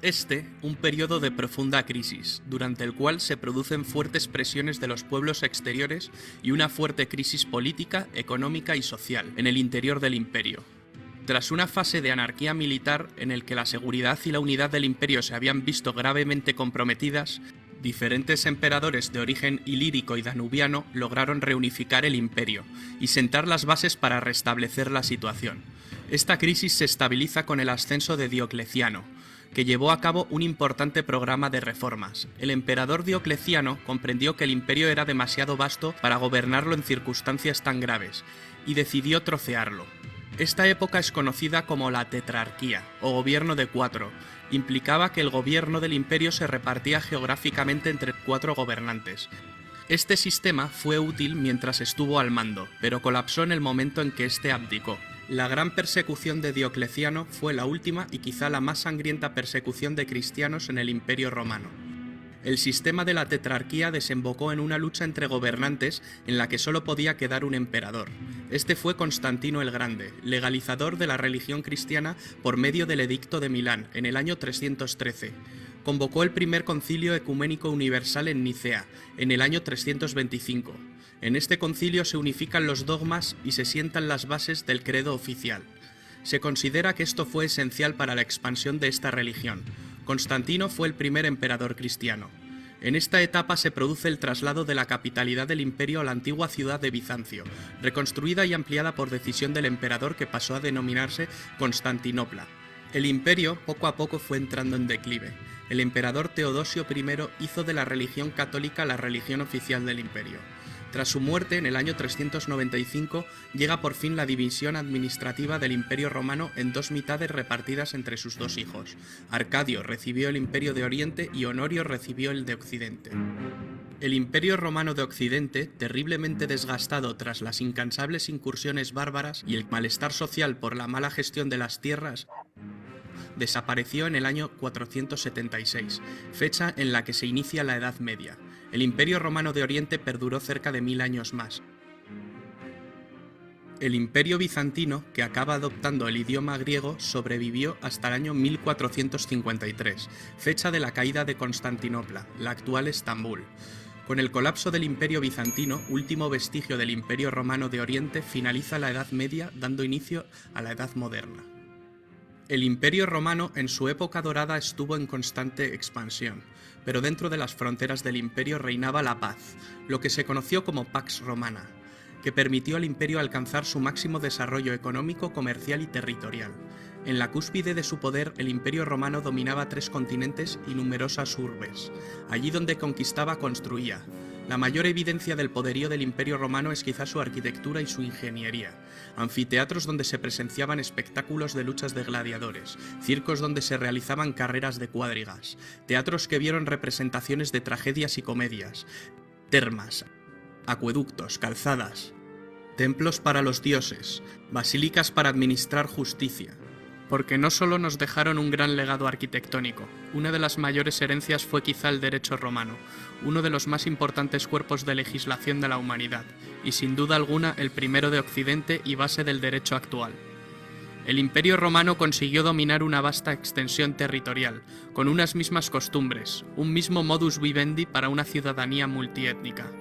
un periodo de profunda crisis, durante el cual se producen fuertes presiones de los pueblos exteriores y una fuerte crisis política, económica y social en el interior del imperio. Tras una fase de anarquía militar en el que la seguridad y la unidad del imperio se habían visto gravemente comprometidas, Diferentes emperadores de origen ilírico y danubiano lograron reunificar el imperio y sentar las bases para restablecer la situación. Esta crisis se estabiliza con el ascenso de Diocleciano, que llevó a cabo un importante programa de reformas. El emperador Diocleciano comprendió que el imperio era demasiado vasto para gobernarlo en circunstancias tan graves y decidió trocearlo. Esta época es conocida como la tetrarquía, o gobierno de 4. Implicaba que el gobierno del imperio se repartía geográficamente entre 4 gobernantes. Este sistema fue útil mientras estuvo al mando, pero colapsó en el momento en que éste abdicó. La gran persecución de Diocleciano fue la última y quizá la más sangrienta persecución de cristianos en el Imperio Romano. El sistema de la tetrarquía desembocó en una lucha entre gobernantes en la que solo podía quedar un emperador. Este fue Constantino el Grande, legalizador de la religión cristiana por medio del Edicto de Milán en el año 313. Convocó el primer concilio ecuménico universal en Nicea, en el año 325. En este concilio se unifican los dogmas y se sientan las bases del credo oficial. Se considera que esto fue esencial para la expansión de esta religión. Constantino fue el primer emperador cristiano. En esta etapa se produce el traslado de la capitalidad del imperio a la antigua ciudad de Bizancio, reconstruida y ampliada por decisión del emperador que pasó a denominarse Constantinopla. El imperio poco a poco fue entrando en declive. El emperador Teodosio I hizo de la religión católica la religión oficial del imperio. Tras su muerte, en el año 395, llega por fin la división administrativa del Imperio Romano en 2 mitades repartidas entre sus 2 hijos. Arcadio recibió el Imperio de Oriente y Honorio recibió el de Occidente. El Imperio Romano de Occidente, terriblemente desgastado tras las incansables incursiones bárbaras y el malestar social por la mala gestión de las tierras, desapareció en el año 476, fecha en la que se inicia la Edad Media. El Imperio Romano de Oriente perduró cerca de 1000 años más. El Imperio Bizantino, que acaba adoptando el idioma griego, sobrevivió hasta el año 1453, fecha de la caída de Constantinopla, la actual Estambul. Con el colapso del Imperio Bizantino, último vestigio del Imperio Romano de Oriente, finaliza la Edad Media, dando inicio a la Edad Moderna. El Imperio Romano en su época dorada estuvo en constante expansión, pero dentro de las fronteras del imperio reinaba la paz, lo que se conoció como Pax Romana, que permitió al imperio alcanzar su máximo desarrollo económico, comercial y territorial. En la cúspide de su poder, el Imperio Romano dominaba 3 continentes y numerosas urbes. Allí donde conquistaba, construía. La mayor evidencia del poderío del Imperio Romano es quizá su arquitectura y su ingeniería. Anfiteatros donde se presenciaban espectáculos de luchas de gladiadores, circos donde se realizaban carreras de cuadrigas, teatros que vieron representaciones de tragedias y comedias, termas, acueductos, calzadas, templos para los dioses, basílicas para administrar justicia. Porque no solo nos dejaron un gran legado arquitectónico, una de las mayores herencias fue quizá el derecho romano, uno de los más importantes cuerpos de legislación de la humanidad, y sin duda alguna el primero de Occidente y base del derecho actual. El Imperio Romano consiguió dominar una vasta extensión territorial, con unas mismas costumbres, un mismo modus vivendi para una ciudadanía multiétnica.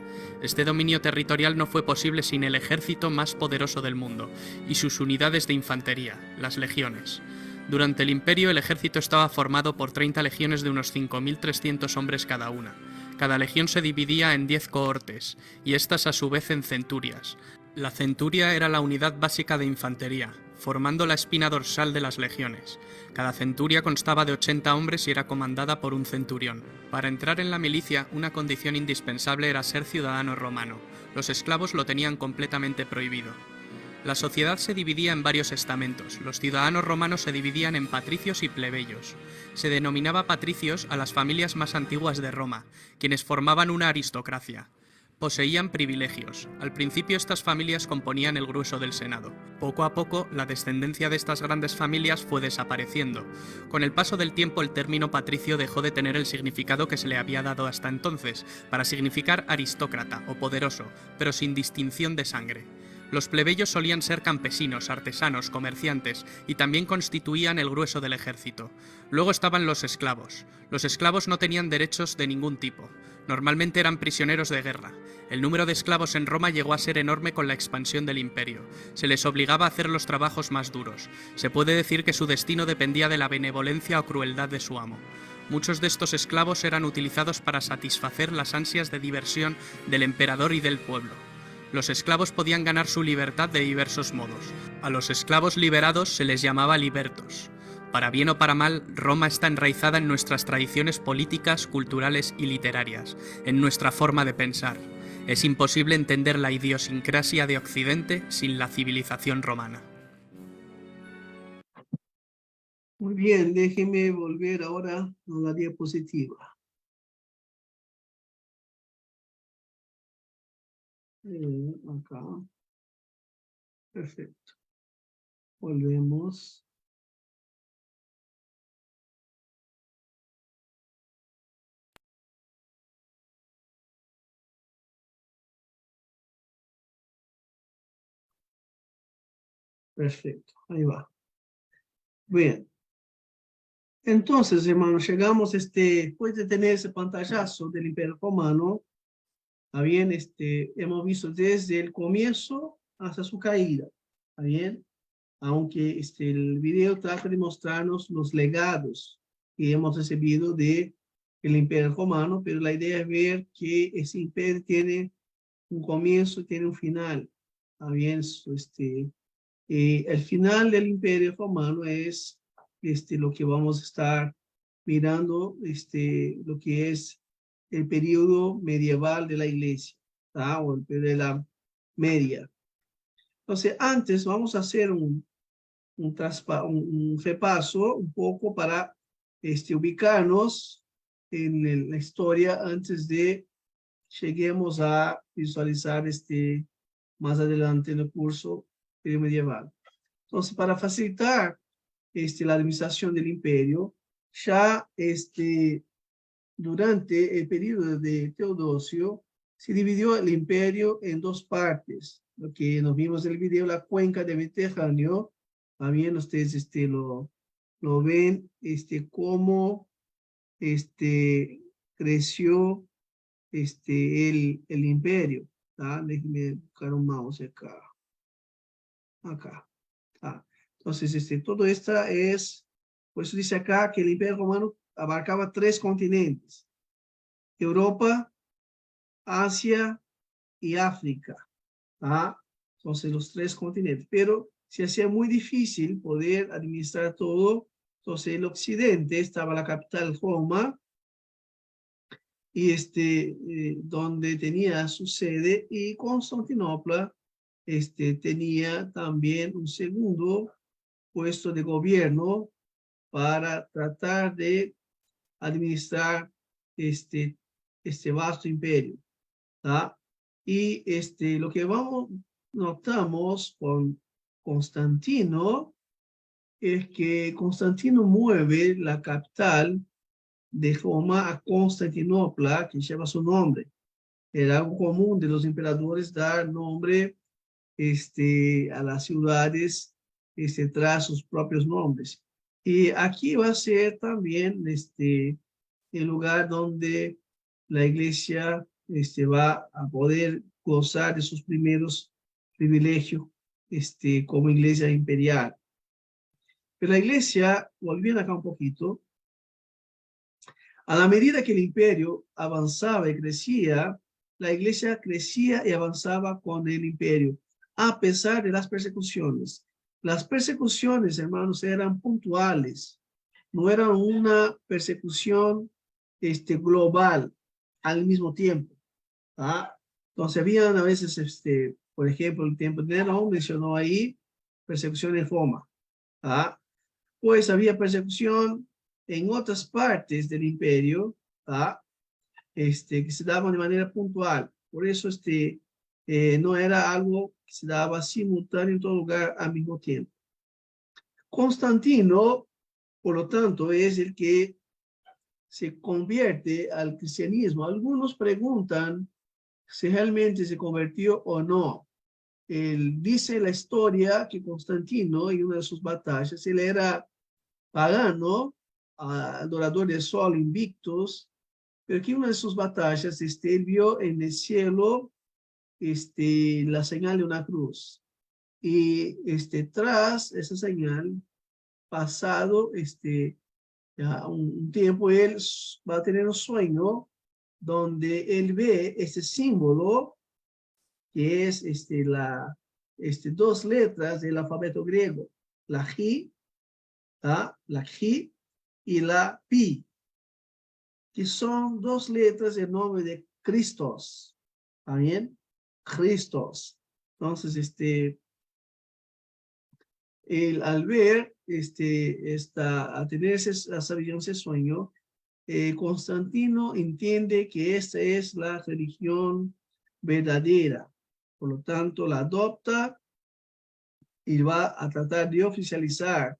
Este dominio territorial no fue posible sin el ejército más poderoso del mundo, y sus unidades de infantería, las legiones. Durante el imperio el ejército estaba formado por 30 legiones de unos 5.300 hombres cada una. Cada legión se dividía en 10 cohortes, y estas a su vez en centurias. La centuria era la unidad básica de infantería, formando la espina dorsal de las legiones. Cada centuria constaba de 80 hombres y era comandada por un centurión. Para entrar en la milicia, una condición indispensable era ser ciudadano romano. Los esclavos lo tenían completamente prohibido. La sociedad se dividía en varios estamentos. Los ciudadanos romanos se dividían en patricios y plebeyos. Se denominaba patricios a las familias más antiguas de Roma, quienes formaban una aristocracia. Poseían privilegios. Al principio estas familias componían el grueso del Senado. Poco a poco, la descendencia de estas grandes familias fue desapareciendo. Con el paso del tiempo, el término patricio dejó de tener el significado que se le había dado hasta entonces, para significar aristócrata o poderoso, pero sin distinción de sangre. Los plebeyos solían ser campesinos, artesanos, comerciantes, y también constituían el grueso del ejército. Luego estaban los esclavos. Los esclavos no tenían derechos de ningún tipo. Normalmente eran prisioneros de guerra. El número de esclavos en Roma llegó a ser enorme con la expansión del imperio. Se les obligaba a hacer los trabajos más duros. Se puede decir que su destino dependía de la benevolencia o crueldad de su amo. Muchos de estos esclavos eran utilizados para satisfacer las ansias de diversión del emperador y del pueblo. Los esclavos podían ganar su libertad de diversos modos. A los esclavos liberados se les llamaba libertos. Para bien o para mal, Roma está enraizada en nuestras tradiciones políticas, culturales y literarias, en nuestra forma de pensar. Es imposible entender la idiosincrasia de Occidente sin la civilización romana. Muy bien, déjeme volver ahora a la diapositiva. Acá. Perfecto. Volvemos. Perfecto, ahí va. Bien. Entonces, hermanos, llegamos, después de tener ese pantallazo del Imperio Romano, ¿está bien? Hemos visto desde el comienzo hasta su caída, ¿está bien? Aunque el video trata de mostrarnos los legados que hemos recibido del Imperio Romano, pero la idea es ver que ese imperio tiene un comienzo y tiene un final, ¿está bien? El final del Imperio Romano es lo que vamos a estar mirando, lo que es el periodo medieval de la iglesia, ¿tá? O el periodo de la media. Entonces, antes vamos a hacer un repaso un poco para ubicarnos en la historia antes de lleguemos a visualizar más adelante en el curso medieval. Entonces, para facilitar la administración del imperio, ya durante el periodo de Teodosio, se dividió el imperio en dos partes. Lo que nos vimos en el video, la cuenca del Mediterráneo, también ustedes lo ven, cómo creció el imperio. ¿Tá? Déjenme buscar un mouse acá. Acá. ¿Tá? Entonces, todo esto es, por eso dice acá que el Imperio Romano abarcaba 3 continentes: Europa, Asia y África. ¿Tá? Entonces, los 3 continentes. Pero se hacía muy difícil poder administrar todo. Entonces, el occidente estaba la capital Roma, y donde tenía su sede, y Constantinopla tenía también un segundo puesto de gobierno para tratar de administrar este vasto imperio. ¿Tá? Y lo que notamos con Constantino es que Constantino mueve la capital de Roma a Constantinopla, que lleva su nombre. Era algo común de los emperadores dar nombre a las ciudades tras sus propios nombres. Y aquí va a ser también el lugar donde la iglesia va a poder gozar de sus primeros privilegios como iglesia imperial. Pero la iglesia, volviendo acá un poquito, a la medida que el imperio avanzaba y crecía, la iglesia crecía y avanzaba con el imperio, a pesar de las persecuciones. Las persecuciones, hermanos, eran puntuales, no eran una persecución global al mismo tiempo. ¿Ah? Entonces, habían a veces, por ejemplo, el tiempo de Nerón mencionó ahí persecución en Roma. ¿Ah? Pues había persecución en otras partes del imperio, ¿ah? Que se daban de manera puntual. Por eso no era algo que se daba simultáneo en todo lugar al mismo tiempo. Constantino, por lo tanto, es el que se convierte al cristianismo. Algunos preguntan si realmente se convirtió o no. Dice la historia que Constantino, en una de sus batallas, él era pagano, adorador del sol, invictus, pero que en una de sus batallas él vio en el cielo la señal de una cruz. Y tras esa señal, pasado Ya, un tiempo él va a tener un sueño donde él ve este símbolo que es dos letras del alfabeto griego, la J, la J y la Pi, que son dos letras del nombre de Christos. ¿Está bien? Christos. Entonces, él, al ver, a tener esa visión, ese sueño, Constantino entiende que esta es la religión verdadera. Por lo tanto, la adopta y va a tratar de oficializar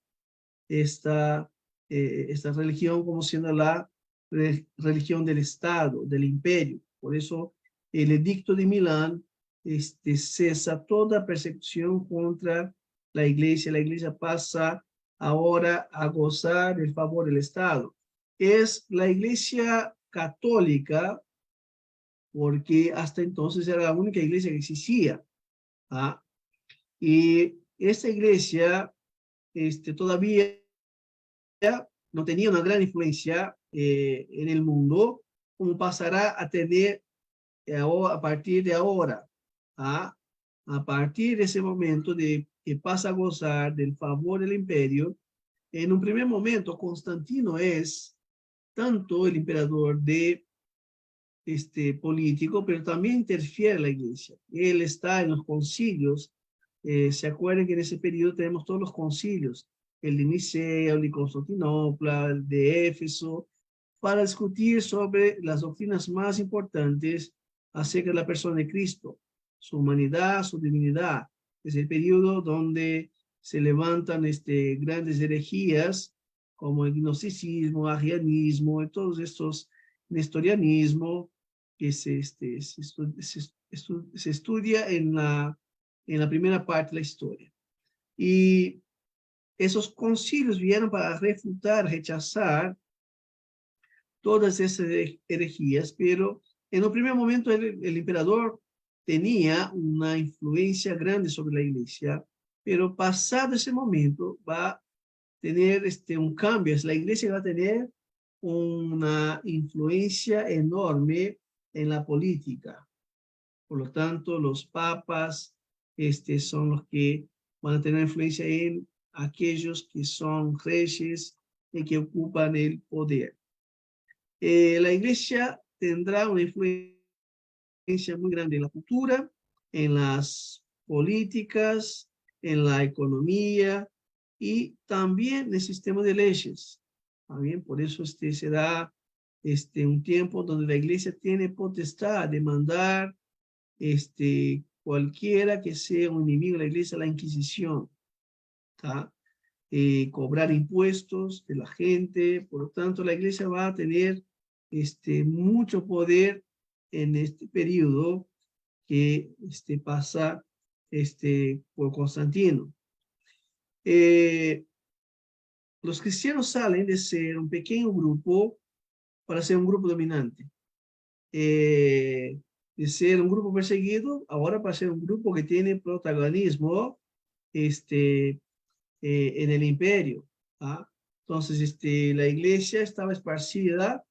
esta religión como siendo la religión del Estado, del imperio. Por eso el edicto de Milán cesa toda persecución contra la iglesia pasa ahora a gozar del favor del Estado. Es la iglesia católica, porque hasta entonces era la única iglesia que existía. Y esta iglesia todavía no tenía una gran influencia en el mundo, como pasará a tener a partir de ahora. A partir de ese momento de que pasa a gozar del favor del imperio, en un primer momento Constantino es tanto el emperador de político, pero también interfiere en la iglesia. Él está en los concilios. Se acuerdan que en ese periodo tenemos todos los concilios, el de Nicea, el de Constantinopla, el de Éfeso, para discutir sobre las doctrinas más importantes acerca de la persona de Cristo, su humanidad, su divinidad. Es el periodo donde se levantan grandes herejías como el gnosticismo, arrianismo, y todos estos, nestorianismo, que se estudia en la primera parte de la historia. Y esos concilios vinieron para refutar, rechazar todas esas herejías, pero en un primer momento el emperador tenía una influencia grande sobre la iglesia, pero pasado ese momento va a tener un cambio. La iglesia va a tener una influencia enorme en la política. Por lo tanto, los papas son los que van a tener influencia en aquellos que son reyes y que ocupan el poder. La iglesia tendrá una influencia muy grande en la cultura, en las políticas, en la economía y también en el sistema de leyes. También por eso se da un tiempo donde la iglesia tiene potestad de mandar cualquiera que sea un enemigo de la iglesia, la Inquisición, cobrar impuestos de la gente. Por lo tanto, la iglesia va a tener mucho poder en este periodo que pasa por Constantino. Los cristianos salen de ser un pequeño grupo para ser un grupo dominante. De ser un grupo perseguido, ahora para ser un grupo que tiene protagonismo en el imperio. Entonces, la iglesia estaba esparcida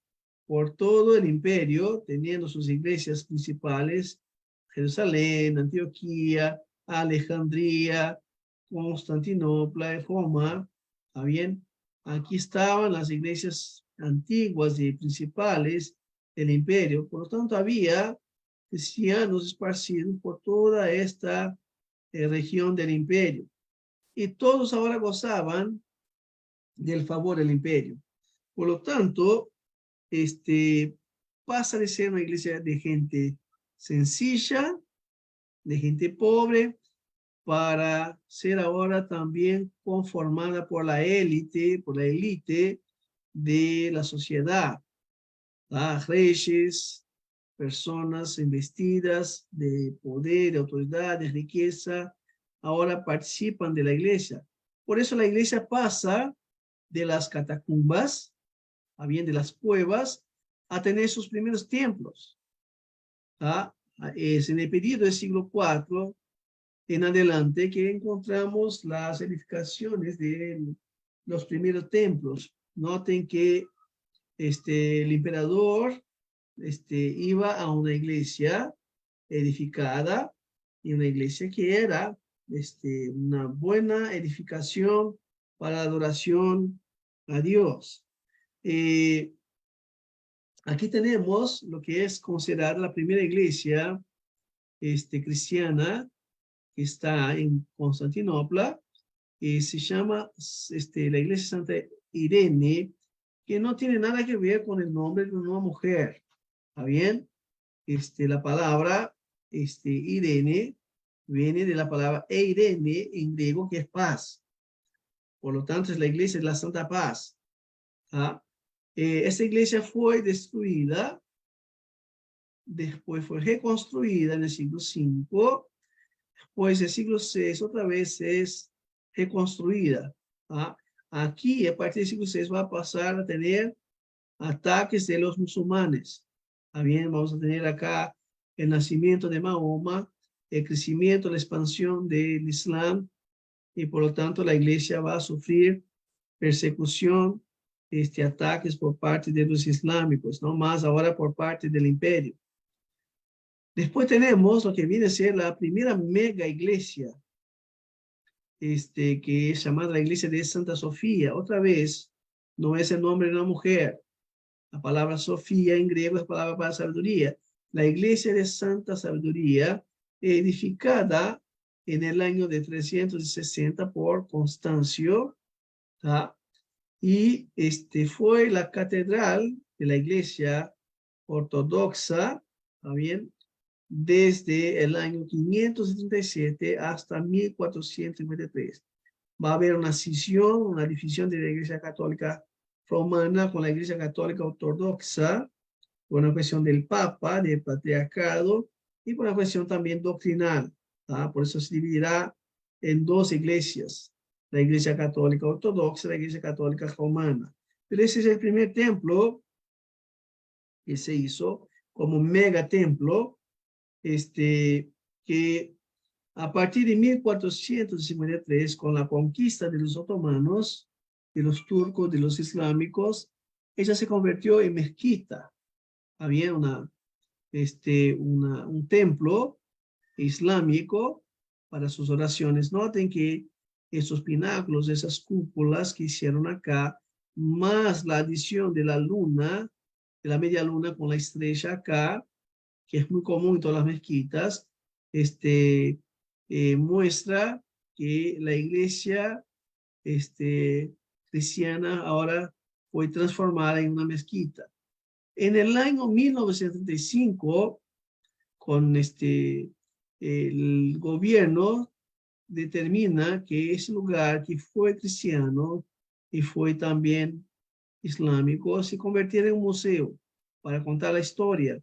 por todo el imperio, teniendo sus iglesias principales, Jerusalén, Antioquía, Alejandría, Constantinopla, Roma. ¿Está bien? Aquí estaban las iglesias antiguas y principales del imperio. Por lo tanto, había cristianos esparcidos por toda esta región del imperio. Y todos ahora gozaban del favor del imperio. Por lo tanto, pasa de ser una iglesia de gente sencilla, de gente pobre, para ser ahora también conformada por la élite de la sociedad. Reyes, personas investidas de poder, de autoridad, de riqueza, ahora participan de la iglesia. Por eso la iglesia pasa de las catacumbas, bien de las cuevas, a tener sus primeros templos. Es en el periodo del siglo IV en adelante que encontramos las edificaciones de los primeros templos. Noten que el emperador iba a una iglesia edificada, y una iglesia que era una buena edificación para adoración a Dios. Aquí tenemos lo que es considerada la primera iglesia cristiana que está en Constantinopla, y se llama la iglesia Santa Irene, que no tiene nada que ver con el nombre de una mujer. ¿Está bien? La palabra Irene viene de la palabra eirene en griego, que es paz. Por lo tanto, es la iglesia de la Santa Paz. ¿Ah? Esta iglesia fue destruida, después fue reconstruida en el siglo V, pues el siglo VI otra vez es reconstruida. ¿Ah? Aquí, a partir del siglo VI, va a pasar a tener ataques de los musulmanes. También vamos a tener acá el nacimiento de Mahoma, el crecimiento, la expansión del Islam, y por lo tanto la iglesia va a sufrir persecución, ataques por parte de los islámicos, no más ahora por parte del imperio. Después tenemos lo que viene a ser la primera mega iglesia, que es llamada la iglesia de Santa Sofía. Otra vez, no es el nombre de una mujer. La palabra Sofía en griego es palabra para sabiduría. La iglesia de Santa Sabiduría, edificada en el año de 360 por Constancio, ¿tá? Y fue la catedral de la iglesia ortodoxa, ¿está bien? Desde el año 577 hasta 1453. Va a haber una escisión, una división de la iglesia católica romana con la iglesia católica ortodoxa, por una cuestión del papa, del patriarcado, y por una cuestión también doctrinal. ¿Tá? Por eso se dividirá en dos iglesias, la iglesia católica ortodoxa y la iglesia católica romana. Pero ese es el primer templo que se hizo como mega templo, que a partir de 1453, con la conquista de los otomanos, de los turcos, de los islámicos, ella se convirtió en mezquita. Había un templo islámico para sus oraciones. Noten que esos pináculos, esas cúpulas que hicieron acá, más la adición de la luna, de la media luna con la estrella acá, que es muy común en todas las mezquitas, muestra que la iglesia cristiana ahora fue transformada en una mezquita. En el año 1935, con el gobierno determina que ese lugar que fue cristiano y fue también islámico se convirtiera en un museo para contar la historia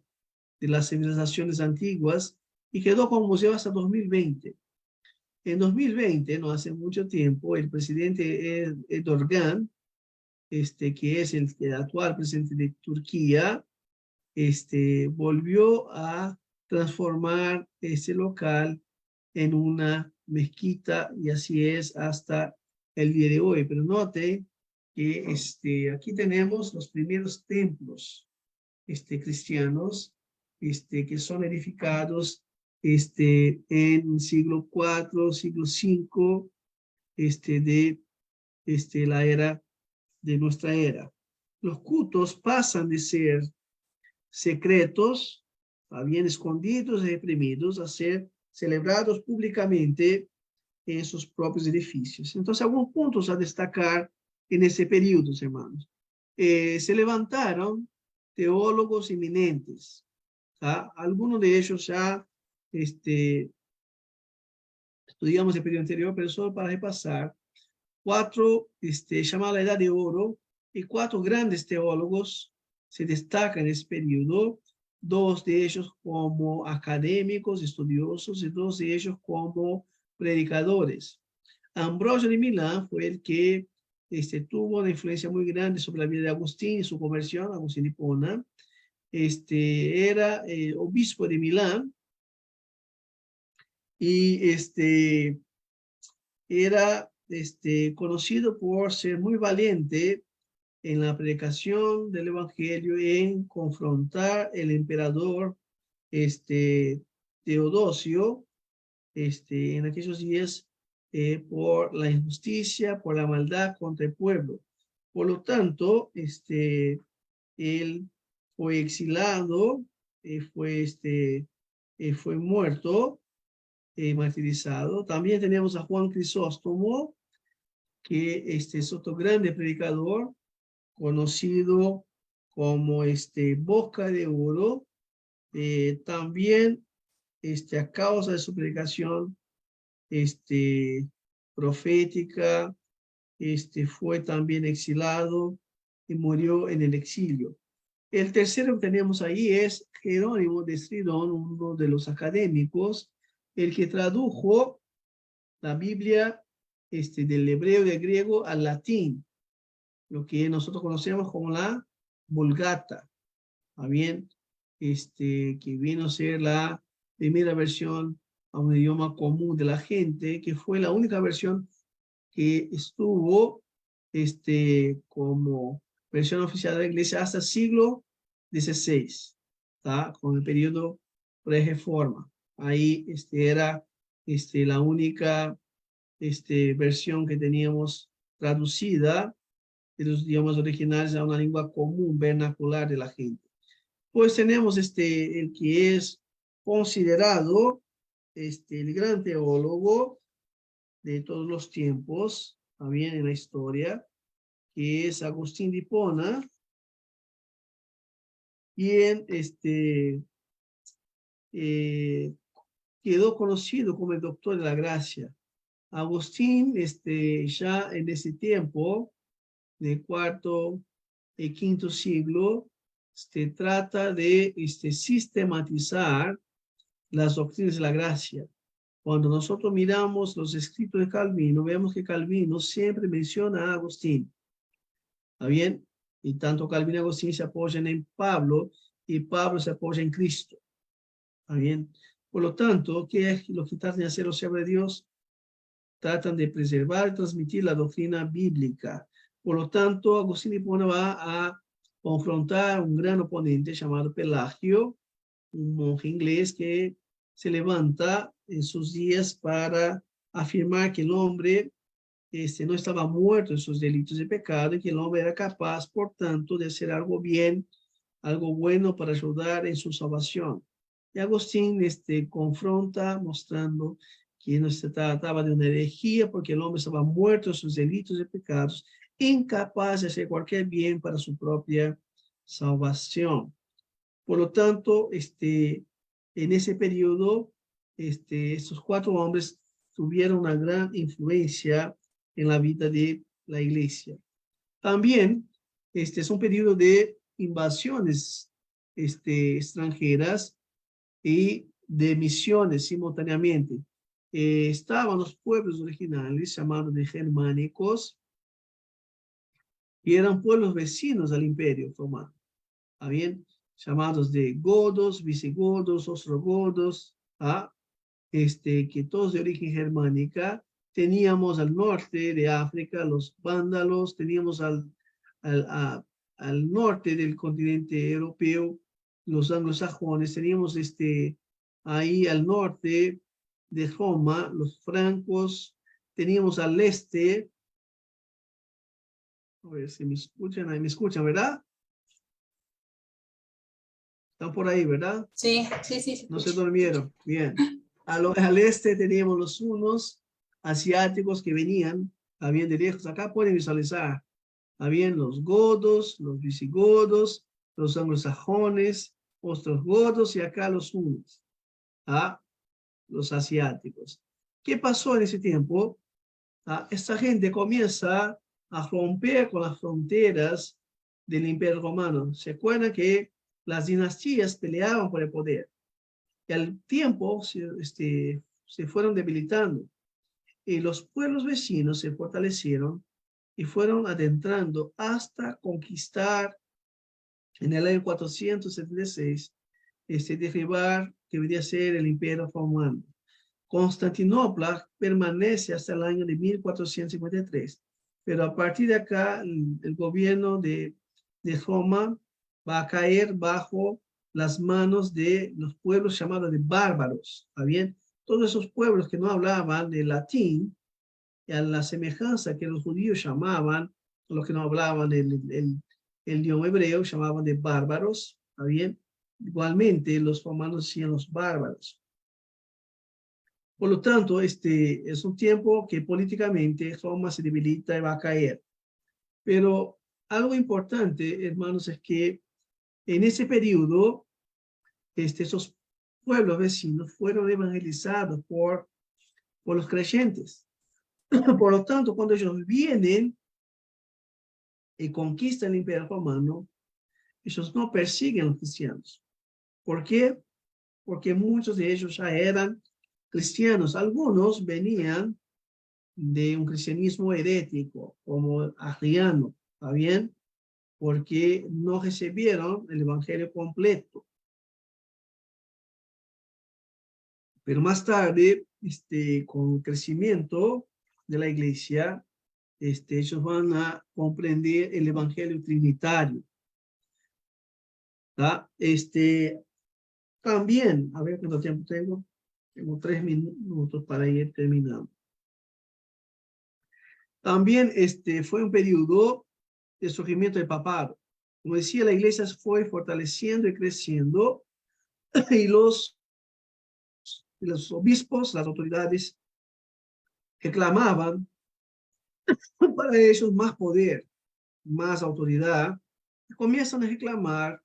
de las civilizaciones antiguas, y quedó como museo hasta 2020. En 2020, no hace mucho tiempo, el presidente Erdogan, que es el actual presidente de Turquía, volvió a transformar ese local en una mezquita, y así es hasta el día de hoy. Pero note que aquí tenemos los primeros templos cristianos que son edificados en siglo IV, siglo V, de la era de nuestra era. Los cultos pasan de ser secretos, bien escondidos y reprimidos, a ser celebrados públicamente en sus propios edificios. Entonces, algunos puntos a destacar en ese periodo, hermanos. Se levantaron teólogos eminentes. ¿Tá? Algunos de ellos ya estudiamos el periodo anterior, pero solo para repasar. 4, llamada la Edad de Oro, y 4 grandes teólogos se destacan en ese periodo, 2 de ellos como académicos, estudiosos, y 2 de ellos como predicadores. Ambrosio de Milán fue el que tuvo una influencia muy grande sobre la vida de Agustín y su conversión, Agustín de Hipona. Era obispo de Milán, y era conocido por ser muy valiente en la predicación del evangelio, en confrontar el emperador Teodosio en aquellos días por la injusticia, por la maldad contra el pueblo. Por lo tanto, él fue exilado, fue muerto, martirizado. También tenemos a Juan Crisóstomo, que es otro grande predicador, conocido como Boca de Oro. También a causa de su predicación profética, fue también exilado y murió en el exilio. El tercero que tenemos ahí es Jerónimo de Estridón, uno de los académicos, el que tradujo la Biblia del hebreo y del griego al latín, lo que nosotros conocemos como la Vulgata, ¿está bien? Que vino a ser la primera versión a un idioma común de la gente, que fue la única versión que estuvo como versión oficial de la iglesia hasta el siglo XVI, ¿tá? Con el periodo pre-reforma. Ahí era la única versión que teníamos traducida de los idiomas originales a una lengua común, vernacular de la gente. Pues tenemos el que es considerado el gran teólogo de todos los tiempos, también en la historia, que es Agustín de Hipona, quien quedó conocido como el doctor de la gracia. Agustín, ya en ese tiempo, de cuarto y quinto siglo, trata de sistematizar las doctrinas de la gracia. Cuando nosotros miramos los escritos de Calvino, vemos que Calvino siempre menciona a Agustín. ¿Está bien? Y tanto Calvino y Agustín se apoyan en Pablo y Pablo se apoya en Cristo. ¿Está bien? Por lo tanto, ¿qué es lo que tratan de hacer los siervos de Dios? Tratan de preservar y transmitir la doctrina bíblica. Por lo tanto, Agustín de Hipona va a confrontar a un gran oponente llamado Pelagio, un monje inglés que se levanta en sus días para afirmar que el hombre no estaba muerto en sus delitos y pecado y que el hombre era capaz, por tanto, de hacer algo bien, algo bueno para ayudar en su salvación. Y Agustín confronta mostrando que no se trataba de una herejía porque el hombre estaba muerto en sus delitos y pecados, incapaz de hacer cualquier bien para su propia salvación. Por lo tanto, en ese periodo, estos cuatro hombres tuvieron una gran influencia en la vida de la iglesia. También, es un periodo de invasiones extranjeras y de misiones simultáneamente. Estaban los pueblos originales llamados de germánicos y eran pueblos vecinos al imperio romano. ¿Está bien? Llamados de godos, visigodos, ostrogodos, que todos de origen germánica. Teníamos al norte de África los vándalos, teníamos al norte del continente europeo los anglosajones, teníamos ahí al norte de Roma los francos, teníamos al este, a ver si me escuchan, ahí me escuchan, ¿verdad? Están por ahí, ¿verdad? Sí, sí, sí. No se durmieron. Bien. Al este teníamos los hunos asiáticos que venían, habían de lejos. Acá pueden visualizar. Habían los godos, los visigodos, los anglosajones, otros godos y acá los hunos. Los asiáticos. ¿Qué pasó en ese tiempo? Esta gente comienza a romper con las fronteras del Imperio Romano. ¿Se acuerdan que las dinastías peleaban por el poder? Y al tiempo se fueron debilitando. Y los pueblos vecinos se fortalecieron y fueron adentrando hasta conquistar en el año 476, derribar que debería ser el Imperio Romano. Constantinopla permanece hasta el año de 1453. pero a partir de acá el gobierno de Roma va a caer bajo las manos de los pueblos llamados de bárbaros, ¿está bien? Todos esos pueblos que no hablaban de latín, y a la semejanza que los judíos llamaban, los que no hablaban el idioma hebreo, llamaban de bárbaros, ¿está bien? Igualmente los romanos decían los bárbaros. Por lo tanto, este es un tiempo que políticamente Roma se debilita y va a caer. Pero algo importante, hermanos, es que en ese periodo, esos pueblos vecinos fueron evangelizados por los creyentes. Por lo tanto, cuando ellos vienen y conquistan el Imperio Romano, ellos no persiguen a los cristianos. ¿Por qué? Porque muchos de ellos ya eran cristianos. Algunos venían de un cristianismo herético, como arriano, ¿está bien? Porque no recibieron el evangelio completo. Pero más tarde, con el crecimiento de la iglesia, ellos van a comprender el evangelio trinitario. ¿Tá? También, a ver cuánto tiempo tengo. Tengo 3 minutos para ir terminando. También fue un periodo de surgimiento del papado. Como decía, la iglesia fue fortaleciendo y creciendo, y los obispos, las autoridades, reclamaban para ellos más poder, más autoridad, y comienzan a reclamar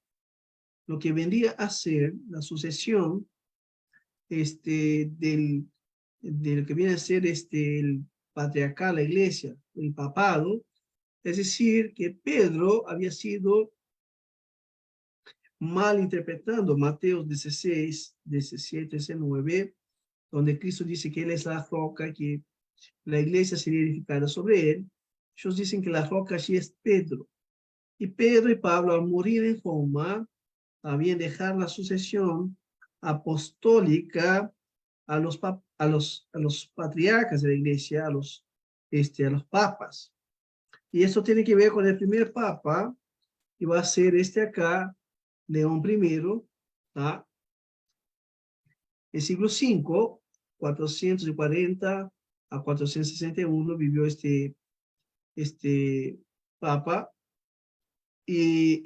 lo que vendría a ser la sucesión del que viene a ser el patriarcal, la iglesia, el papado. Es decir, que Pedro había sido mal interpretando Mateo 16, 17, 19, donde Cristo dice que Él es la roca, que la iglesia sería edificada sobre Él. Ellos dicen que la roca allí es Pedro. Y Pedro y Pablo, al morir en Roma, habían dejado la sucesión apostólica a los patriarcas de la iglesia, a los papas. Y esto tiene que ver con el primer papa, que va a ser acá, León I, ¿tá? En siglo V, 440 a 461, vivió este papa. Y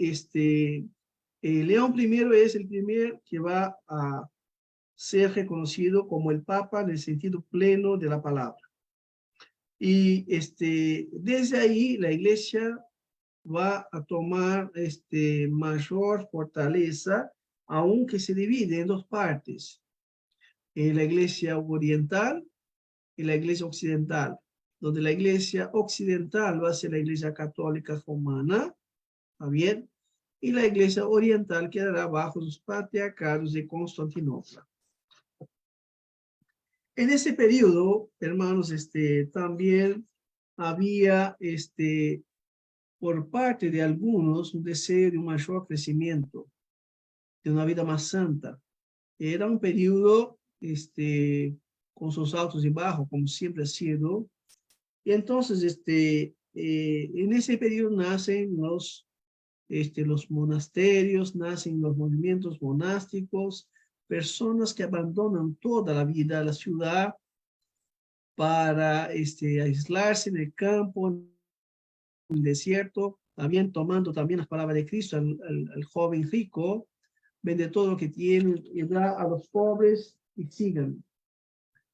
León I es el primer que va a ser reconocido como el papa en el sentido pleno de la palabra. Y desde ahí la iglesia va a tomar mayor fortaleza, aunque se divide en dos partes, la iglesia oriental y la iglesia occidental, donde la iglesia occidental va a ser la iglesia católica romana, ¿está bien? Y la iglesia oriental quedará bajo los patriarcados de Constantinopla. En ese periodo, hermanos, también había por parte de algunos un deseo de un mayor crecimiento, de una vida más santa. Era un periodo con sus altos y bajos, como siempre ha sido. Y entonces, en ese periodo nacen los monasterios, nacen los movimientos monásticos, personas que abandonan toda la vida de la ciudad para aislarse en el campo, en el desierto, también tomando también las palabras de Cristo, el joven rico, vende todo lo que tiene y da a los pobres y sigan.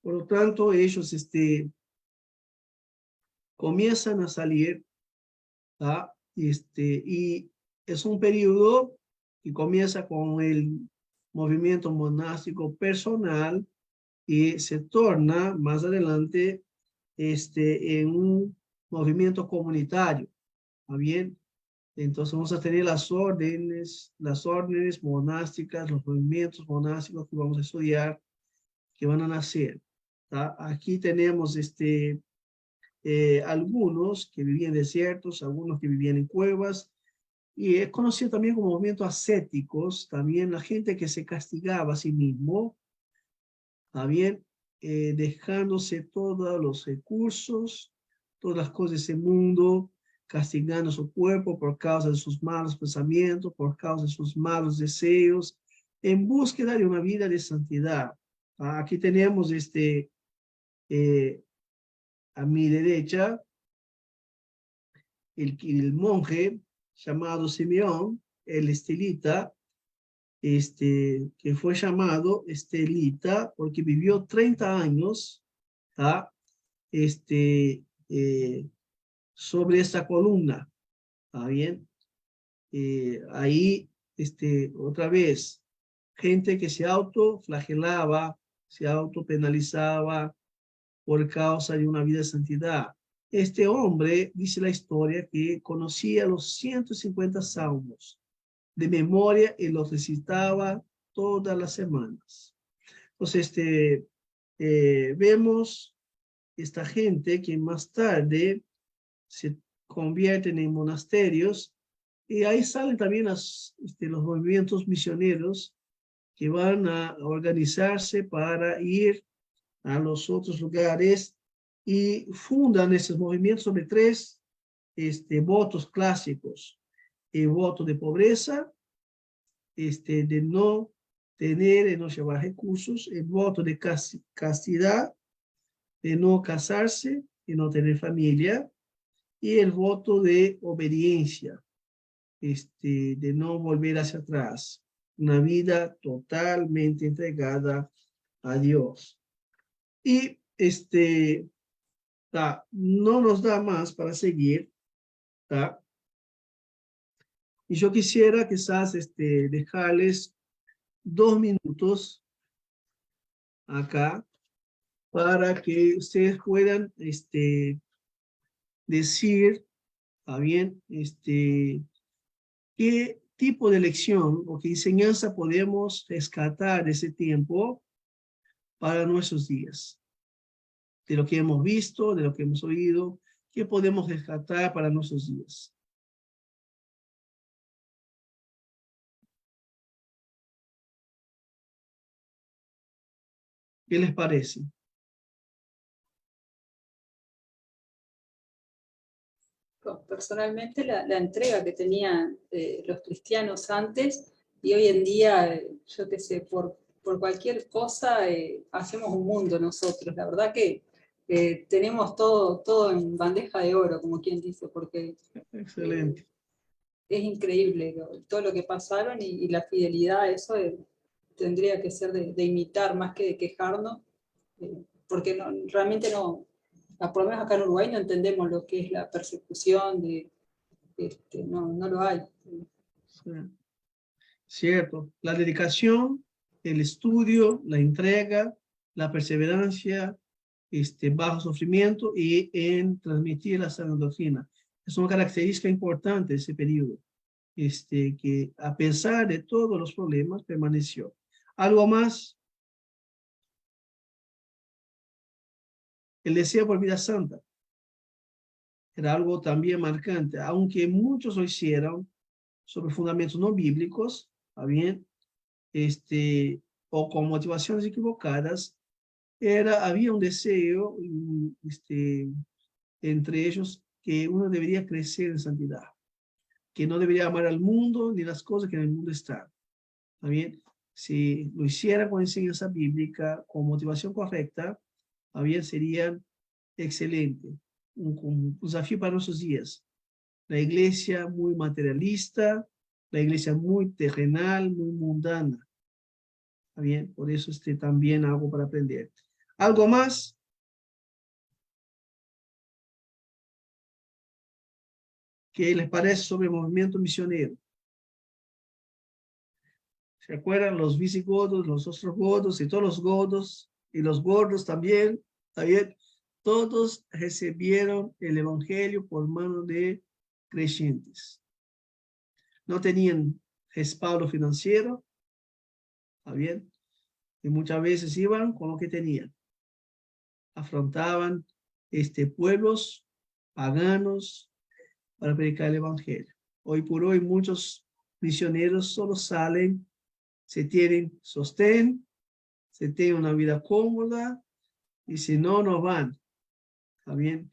Por lo tanto, ellos comienzan a salir, ¿tá? Y es un periodo que comienza con el movimiento monástico personal y se torna más adelante en un movimiento comunitario. ¿Está bien? Entonces vamos a tener las órdenes monásticas, los movimientos monásticos que vamos a estudiar, que van a nacer. ¿Tá? Aquí tenemos algunos que vivían en desiertos, algunos que vivían en cuevas, y es conocido también como movimientos ascéticos, también la gente que se castigaba a sí mismo, ¿está bien? Dejándose todos los recursos, todas las cosas de ese mundo, castigando su cuerpo por causa de sus malos pensamientos, por causa de sus malos deseos, en búsqueda de una vida de santidad. Aquí tenemos a mi derecha, el monje llamado Simeón, el estelita, que fue llamado estelita porque vivió 30 años, sobre esta columna. ¿Está bien? Ahí, otra vez, gente que se autoflagelaba, se autopenalizaba por causa de una vida de santidad. Este hombre, dice la historia, que conocía los 150 salmos de memoria y los recitaba todas las semanas. Entonces, vemos esta gente que más tarde se convierten en monasterios, y ahí salen también los movimientos misioneros que van a organizarse para ir a los otros lugares y fundan esos movimientos sobre tres votos clásicos: el voto de pobreza, de no tener y no llevar recursos; el voto de castidad, de no casarse y no tener familia; y el voto de obediencia, de no volver hacia atrás, una vida totalmente entregada a Dios. Y no nos da más para seguir, y yo quisiera quizás dejarles 2 minutos acá para que ustedes puedan decir, ¿está bien? ¿Qué tipo de lección o qué enseñanza podemos rescatar de ese tiempo para nuestros días? De lo que hemos visto, de lo que hemos oído, ¿qué podemos rescatar para nuestros días? ¿Qué les parece? Personalmente, la entrega que tenían los cristianos antes y hoy en día, yo qué sé, por cualquier cosa hacemos un mundo nosotros. La verdad que tenemos todo en bandeja de oro, como quien dice, porque Excelente. es increíble todo lo que pasaron y la fidelidad, eso tendría que ser de imitar más que de quejarnos, porque realmente no, por lo menos acá en Uruguay no entendemos lo que es la persecución, no lo hay. Sí. Cierto. La dedicación, el estudio, la entrega, la perseverancia, bajo sufrimiento y en transmitir la sana doctrina. Es una característica importante de ese periodo, que a pesar de todos los problemas permaneció. ¿Algo más? El deseo por vida santa era algo también marcante, aunque muchos lo hicieron sobre fundamentos no bíblicos, ¿está bien? O con motivaciones equivocadas, había un deseo entre ellos que uno debería crecer en santidad, que no debería amar al mundo ni las cosas que en el mundo están. ¿Está bien? Si lo hiciera con enseñanza bíblica, con motivación correcta, ¿está bien? Sería excelente. Un desafío para nuestros días. La iglesia muy materialista, la iglesia muy terrenal, muy mundana. ¿Está bien? Por eso también algo para aprender. ¿Algo más? ¿Qué les parece sobre el movimiento misionero? ¿Se acuerdan? Los visigodos, los ostrogodos y todos los godos y los gordos también. ¿Está bien? Todos recibieron el evangelio por mano de creyentes. No tenían respaldo financiero. ¿Está bien? Y muchas veces iban con lo que tenían. Afrontaban pueblos paganos para predicar el evangelio. Hoy por hoy muchos misioneros solo salen, se tienen sostén, se tienen una vida cómoda, y si no, no van. ¿Está bien?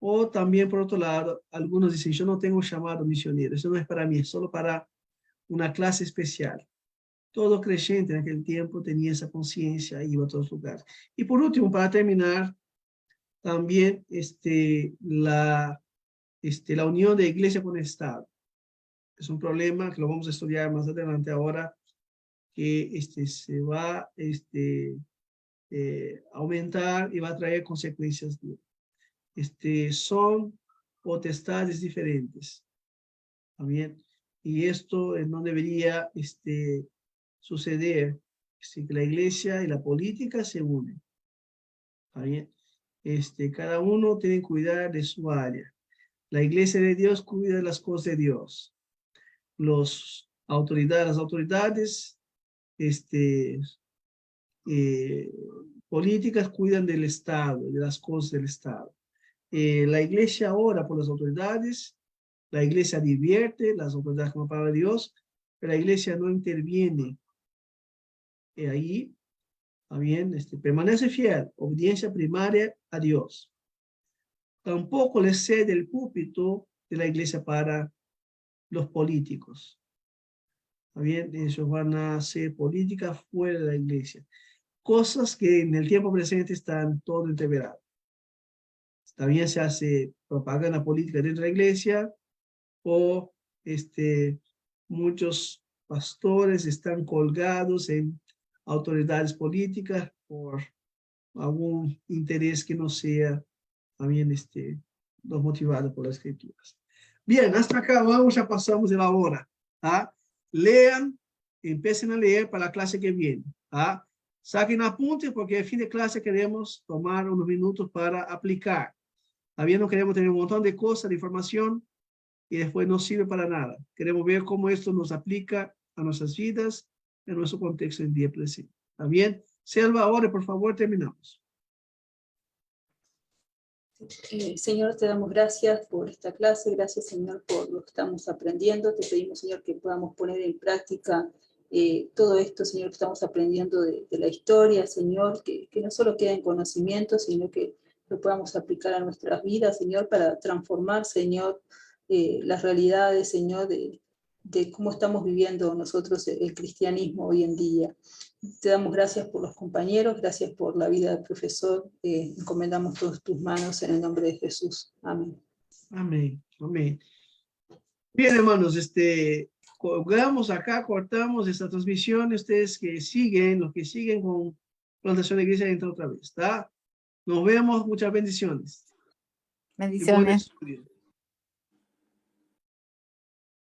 O también, por otro lado, algunos dicen, yo no tengo llamado misionero, eso no es para mí, es solo para una clase especial. Todo creyente en aquel tiempo tenía esa conciencia y iba a todos lugares. Y por último, para terminar, también la unión de iglesia con Estado. Es un problema que lo vamos a estudiar más adelante ahora, que se va a aumentar y va a traer consecuencias duras. Son potestades diferentes. ¿También? Y esto no debería suceder, que la iglesia y la política se unen. ¿También? Cada uno tiene que cuidar de su área. La iglesia de Dios cuida de las cosas de Dios. Las autoridades políticas cuidan del Estado, de las cosas del Estado. La iglesia ora por las autoridades, la iglesia advierte las autoridades con la palabra de Dios, pero la iglesia no interviene. Ahí, también, permanece fiel, obediencia primaria a Dios. Tampoco le cede el púlpito de la iglesia para los políticos. Bien, ellos van a hacer política fuera de la iglesia. Cosas que en el tiempo presente están todo entreveradas. También se hace propaganda política dentro de la iglesia, o muchos pastores están colgados en autoridades políticas por algún interés que no sea también los motivados por las escrituras. Bien, hasta acá vamos, ya pasamos de la hora. Lean, empiecen a leer para la clase que viene. Saquen apuntes porque al fin de clase queremos tomar unos minutos para aplicar. Todavía no queremos tener un montón de cosas, de información, y después no sirve para nada. Queremos ver cómo esto nos aplica a nuestras vidas, en nuestro contexto en el día presente. ¿Está bien? Selva, ahora por favor terminamos. Señor, te damos gracias por esta clase, gracias Señor por lo que estamos aprendiendo. Te pedimos Señor que podamos poner en práctica todo esto, Señor, que estamos aprendiendo de la historia, Señor, que no solo quede en conocimiento, sino que lo podamos aplicar a nuestras vidas, Señor, para transformar, Señor, las realidades, Señor, de cómo estamos viviendo nosotros el cristianismo hoy en día. Te damos gracias por los compañeros, gracias por la vida del profesor. Encomendamos todas tus manos en el nombre de Jesús. Amén. Amén. Amén. Bien, hermanos, colgamos acá, cortamos esta transmisión. Ustedes que siguen, los que siguen con Plantación de Iglesia, entran otra vez, ¿está? Nos vemos, muchas bendiciones. Y buen Bendiciones. estudio.